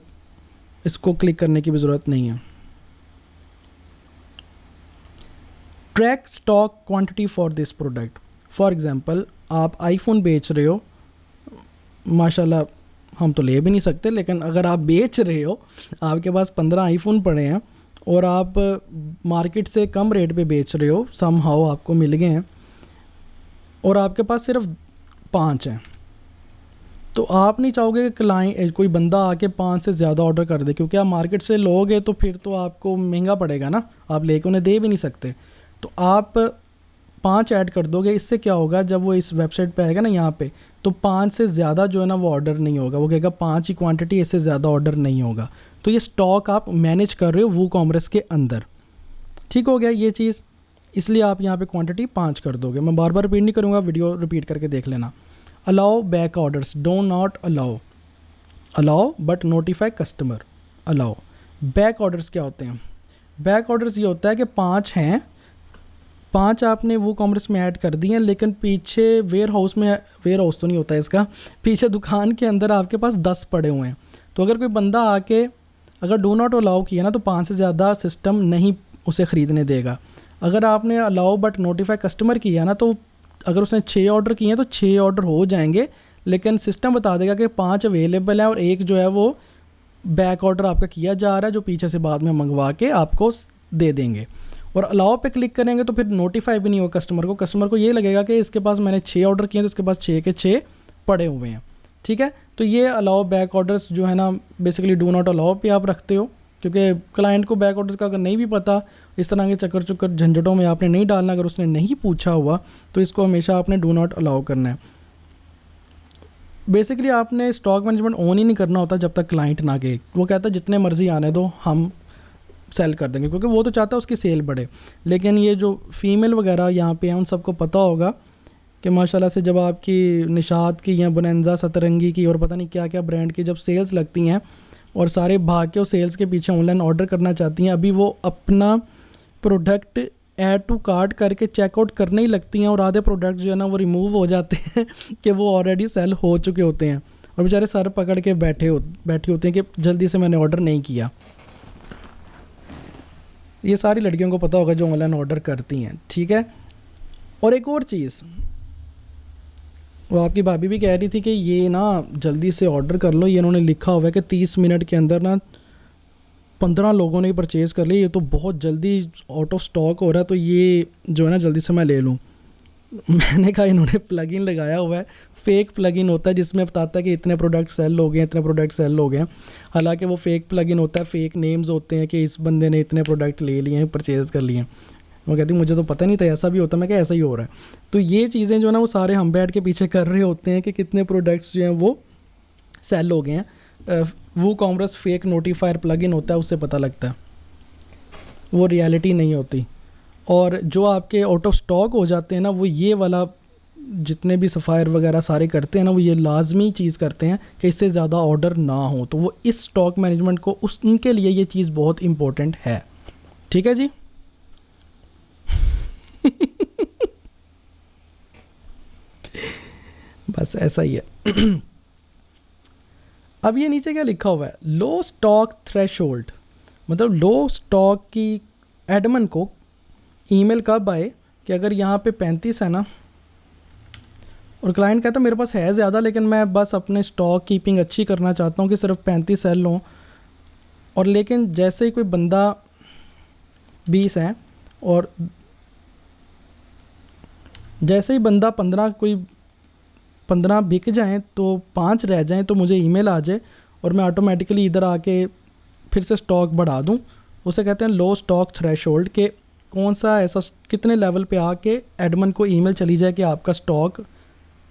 [SPEAKER 1] इसको क्लिक करने की भी ज़रूरत नहीं है। Track stock quantity for this product. For example आप आईफोन बेच रहे हो, माशाल्लाह हम तो ले भी नहीं सकते, लेकिन अगर आप बेच रहे हो, आपके पास 15 आईफोन पड़े हैं और आप मार्केट से कम रेट पे बेच रहे हो, समहाउ आपको मिल गए हैं, और आपके पास सिर्फ 5 हैं, तो आप नहीं चाहोगे कि क्लाइंट कोई बंदा आके 5 से ज़्यादा ऑर्डर कर दे, क्योंकि आप मार्केट से लोगे तो फिर तो आपको महंगा पड़ेगा ना, आप लेके उन्हें दे भी नहीं सकते। तो आप 5 ऐड कर दोगे, इससे क्या होगा, जब वो इस वेबसाइट पे आएगा ना यहाँ पे, तो 5 से ज़्यादा जो है ना वो ऑर्डर नहीं होगा, वो कहेगा 5 ही क्वांटिटी, इससे ज़्यादा ऑर्डर नहीं होगा। तो ये स्टॉक आप मैनेज कर रहे हो वूकॉमर्स के अंदर। ठीक हो गया ये चीज़, इसलिए आप यहाँ पे क्वांटिटी 5 कर दोगे। मैं बार बार रिपीट नहीं करूँगा, वीडियो रिपीट करके देख लेना। Allow back orders, do not allow, allow but notify customer, allow. Back orders क्या होते हैं? बैक ऑर्डर्स ये होता है कि 5 हैं, 5 आपने वो कॉमर्स में ऐड कर दिए हैं, लेकिन पीछे वेयर हाउस में, वेयर हाउस तो नहीं होता है इसका, पीछे दुकान के अंदर आपके पास 10 पड़े हुए हैं। तो अगर कोई बंदा आके अगर डू नॉट अलाउ किया ना, तो 5 से ज़्यादा सिस्टम नहीं उसे ख़रीदने देगा। अगर आपने अलाउ बट नोटिफाई कस्टमर किया ना, तो अगर उसने 6 ऑर्डर किए हैं तो 6 ऑर्डर हो जाएंगे, लेकिन सिस्टम बता देगा कि 5 अवेलेबल है और एक जो है वो बैक ऑर्डर आपका किया जा रहा है, जो पीछे से बाद में मंगवा के आपको दे देंगे। और अलाउ पे क्लिक करेंगे तो फिर नोटिफाई भी नहीं होगा कस्टमर को। कस्टमर को ये लगेगा कि इसके पास मैंने 6 ऑर्डर किए हैं, तो इसके पास 6 के 6 पड़े हुए हैं। ठीक है, तो ये अलाउ बैक ऑर्डर्स जो है ना, बेसिकली डू नॉट अलाउ पे आप रखते हो, क्योंकि क्लाइंट को बैक ऑर्डर्स का अगर नहीं भी पता, इस तरह के चक्कर चुक्कर झंझटों में आपने नहीं डालना। अगर उसने नहीं पूछा हुआ तो इसको हमेशा आपने डू नॉट अलाउ करना है। बेसिकली आपने स्टॉक मैनेजमेंट ऑन ही नहीं करना होता जब तक क्लाइंट ना गए। वो कहता है जितने मर्ज़ी आने दो, हम सेल कर देंगे, क्योंकि वो तो चाहता है उसकी सेल बढ़े। लेकिन ये जो फीमेल वगैरह यहाँ पे हैं, उन सबको पता होगा कि माशाल्लाह से जब आपकी निशात की या बोनेंजा सतरंगी की और पता नहीं क्या क्या ब्रांड की जब सेल्स लगती हैं और सारे भाग के उस सेल्स के पीछे ऑनलाइन ऑर्डर करना चाहती हैं, अभी वो अपना प्रोडक्ट ऐड टू कार्ट करके चेकआउट करने ही लगती हैं, और आधे प्रोडक्ट जो है ना वो रिमूव हो जाते हैं कि वो ऑलरेडी सेल हो चुके होते हैं, और बेचारे सर पकड़ के बैठे होते हैं कि जल्दी से मैंने ऑर्डर नहीं किया। ये सारी लड़कियों को पता होगा जो ऑनलाइन ऑर्डर करती हैं। ठीक है, और एक और चीज़, वो आपकी भाभी भी कह रही थी कि ये ना जल्दी से ऑर्डर कर लो, ये इन्होंने लिखा हुआ है कि 30 मिनट के अंदर ना 15 लोगों ने परचेज़ कर लिया, ये तो बहुत जल्दी आउट ऑफ स्टॉक हो रहा है, तो ये जो है ना जल्दी से मैं ले लूँ। मैंने कहा इन्होंने प्लगइन लगाया हुआ है, फेक प्लगइन होता है जिसमें बताता है कि इतने प्रोडक्ट सेल हो गए, इतने प्रोडक्ट सेल हो गए। हालांकि वो फेक प्लगइन होता है, फेक नेम्स होते हैं कि इस बंदे ने इतने प्रोडक्ट ले लिए हैं, परचेज़ कर लिए हैं। वो कहती मुझे तो पता नहीं था ऐसा भी होता, मैं क्या ऐसा ही हो रहा है। तो ये चीज़ें जो है ना वो सारे हम बैठ के पीछे कर रहे होते हैं कि कितने प्रोडक्ट्स जो हैं वो सेल हो गए हैं। वो कॉमर्स फेक नोटिफायर प्लगइन होता है, उससे पता लगता है, वो रियलिटी नहीं होती। और जो आपके आउट ऑफ स्टॉक हो जाते हैं ना, वो ये वाला जितने भी सफ़ायर वगैरह सारे करते हैं ना, वो ये लाजमी चीज़ करते हैं कि इससे ज़्यादा ऑर्डर ना हो। तो वो इस स्टॉक मैनेजमेंट को उनके लिए ये चीज़ बहुत इम्पोर्टेंट है। ठीक है जी। बस ऐसा ही है। अब ये नीचे क्या लिखा हुआ है, लो स्टॉक थ्रेशोल्ड, मतलब लो स्टॉक की एडमन को ईमेल कब आए कि अगर यहाँ पे 35 है ना, और क्लाइंट कहता है मेरे पास है ज़्यादा, लेकिन मैं बस अपने स्टॉक कीपिंग अच्छी करना चाहता हूँ कि सिर्फ 35 सेल हों, और लेकिन जैसे ही कोई बंदा 20 है और जैसे ही बंदा 15 बिक जाएं तो 5 रह जाएं, तो मुझे ईमेल आ जाए और मैं ऑटोमेटिकली इधर आके फिर से स्टॉक बढ़ा दूं। उसे कहते हैं लो स्टॉक थ्रेशोल्ड, के कौन सा ऐसा कितने लेवल पे आके एडमिन को ईमेल चली जाए कि आपका स्टॉक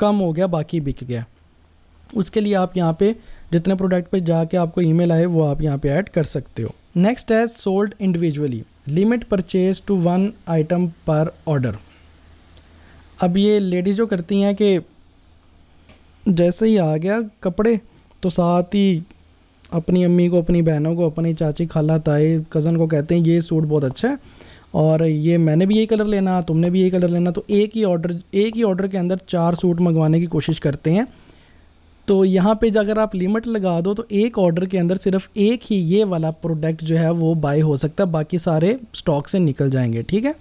[SPEAKER 1] कम हो गया, बाकी बिक गया। उसके लिए आप यहाँ पे जितने प्रोडक्ट पे जाके आपको ईमेल आए वो आप यहाँ पे ऐड कर सकते हो। नेक्स्ट है sold individually, limit purchase to 1 item पर ऑर्डर। अब ये लेडीज़ जो करती हैं कि जैसे ही आ गया कपड़े तो साथ ही अपनी अम्मी को, अपनी बहनों को, अपनी चाची, खाला, ताई, कज़न को कहते हैं ये सूट बहुत अच्छा है और ये मैंने भी यही कलर लेना, तुमने भी यही कलर लेना। तो एक ही ऑर्डर के अंदर 4 सूट मंगवाने की कोशिश करते हैं। तो यहाँ पे अगर आप लिमिट लगा दो तो एक ऑर्डर के अंदर सिर्फ एक ही ये वाला प्रोडक्ट जो है वो बाय हो सकता है, बाकी सारे स्टॉक से निकल जाएंगे। ठीक है,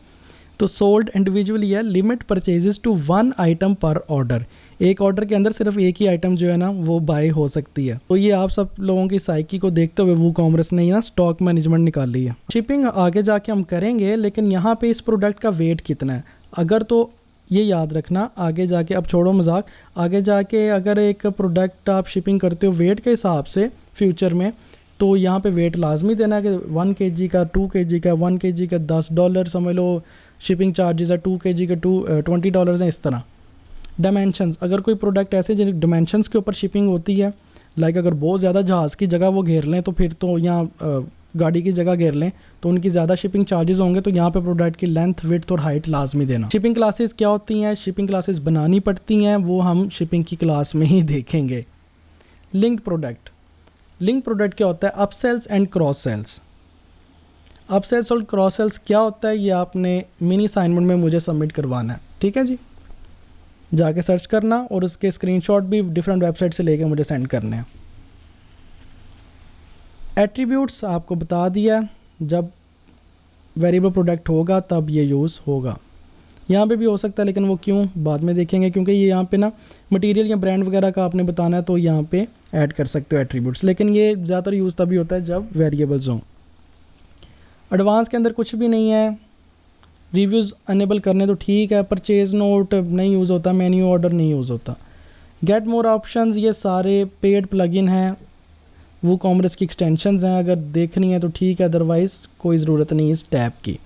[SPEAKER 1] तो सोल्ड इंडिविजुअली है, लिमिट परचेजेस टू 1 आइटम पर ऑर्डर, एक ऑर्डर के अंदर सिर्फ एक ही आइटम जो है ना वो बाय हो सकती है। तो ये आप सब लोगों की साइकी को देखते हुए वो कॉमर्स ने ना स्टॉक मैनेजमेंट निकाली है। शिपिंग आगे जाके हम करेंगे, लेकिन यहाँ पे इस प्रोडक्ट का वेट कितना है अगर, तो ये याद रखना आगे जाके, अब छोड़ो मजाक, आगे जाके अगर एक प्रोडक्ट आप शिपिंग करते हो वेट के हिसाब से फ्यूचर में, तो यहाँ पे वेट लाजमी देना कि 1 kg का, 2 kg का, 1 kg का $10 समझ लो, शिपिंग चार्जेस है 2 kg के $20 हैं, इस तरह। डायमेंशंस, अगर कोई प्रोडक्ट ऐसे जिन डायमेंशंस के ऊपर शिपिंग होती है, लाइक अगर बहुत ज़्यादा जहाज़ की जगह वो घेर लें तो फिर तो यहाँ गाड़ी की जगह घेर लें तो उनकी ज़्यादा शिपिंग चार्जेस होंगे, तो यहाँ पे प्रोडक्ट की लेंथ, विड्थ और हाइट लाजमी देना। शिपिंग क्लासेस क्या होती हैं, शिपिंग क्लासेस बनानी पड़ती हैं, वो हम शिपिंग की क्लास में ही देखेंगे। लिंक्ड प्रोडक्ट, लिंक प्रोडक्ट क्या होता है, अपसेल्स एंड क्रॉस सेल्स। अपसेल्स और क्रॉस सेल्स क्या होता है, ये आपने मिनी असाइनमेंट में मुझे सबमिट करवाना है, ठीक है जी। जाके सर्च करना और उसके स्क्रीनशॉट भी डिफरेंट वेबसाइट से लेके मुझे सेंड करने हैं। एट्रीब्यूट्स आपको बता दिया, जब वेरिएबल प्रोडक्ट होगा तब ये यूज़ होगा। यहाँ पे भी हो सकता है लेकिन वो क्यों बाद में देखेंगे, क्योंकि ये यहाँ पे ना मटेरियल या ब्रांड वगैरह का आपने बताना है तो यहाँ पे ऐड कर सकते हो एट्रीब्यूट्स, लेकिन ये ज़्यादातर यूज़ तभी होता है जब वेरिएबल्स हों। एडवांस के अंदर कुछ भी नहीं है, रिव्यूज़ अनेबल करने तो ठीक है, परचेज नोट नहीं यूज़ होता, मेन्यू ऑर्डर नहीं यूज़ होता। गेट मोर ऑप्शंस, ये सारे पेड प्लगइन हैं, वो कॉमर्स की एक्सटेंशंस हैं, अगर देखनी है तो ठीक है, अदरवाइज़ कोई ज़रूरत नहीं इस टैब की।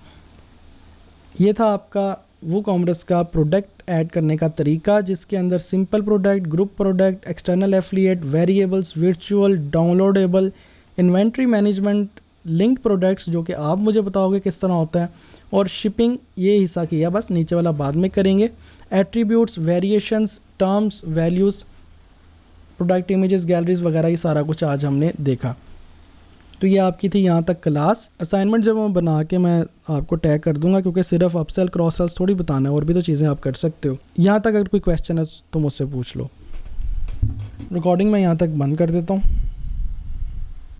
[SPEAKER 1] ये था आपका वो कॉमर्स का प्रोडक्ट ऐड करने का तरीका, जिसके अंदर simple product, group product, external affiliate, variables, virtual, downloadable, inventory management, linked products जो कि आप मुझे बताओगे किस तरह होता है, और शिपिंग, ये हिस्सा किया, बस नीचे वाला बाद में करेंगे। Attributes, variations, terms, values, product images, galleries वगैरह, ये सारा कुछ आज हमने देखा। तो ये आपकी थी यहाँ तक क्लास। असाइनमेंट जब मैं बना के मैं आपको टैग कर दूंगा, क्योंकि सिर्फ अपसेल क्रॉस सेल्स थोड़ी बताना है, और भी तो चीज़ें आप कर सकते हो। यहाँ तक अगर कोई क्वेश्चन है तो मुझसे पूछ लो। रिकॉर्डिंग मैं यहाँ तक बंद कर देता हूँ।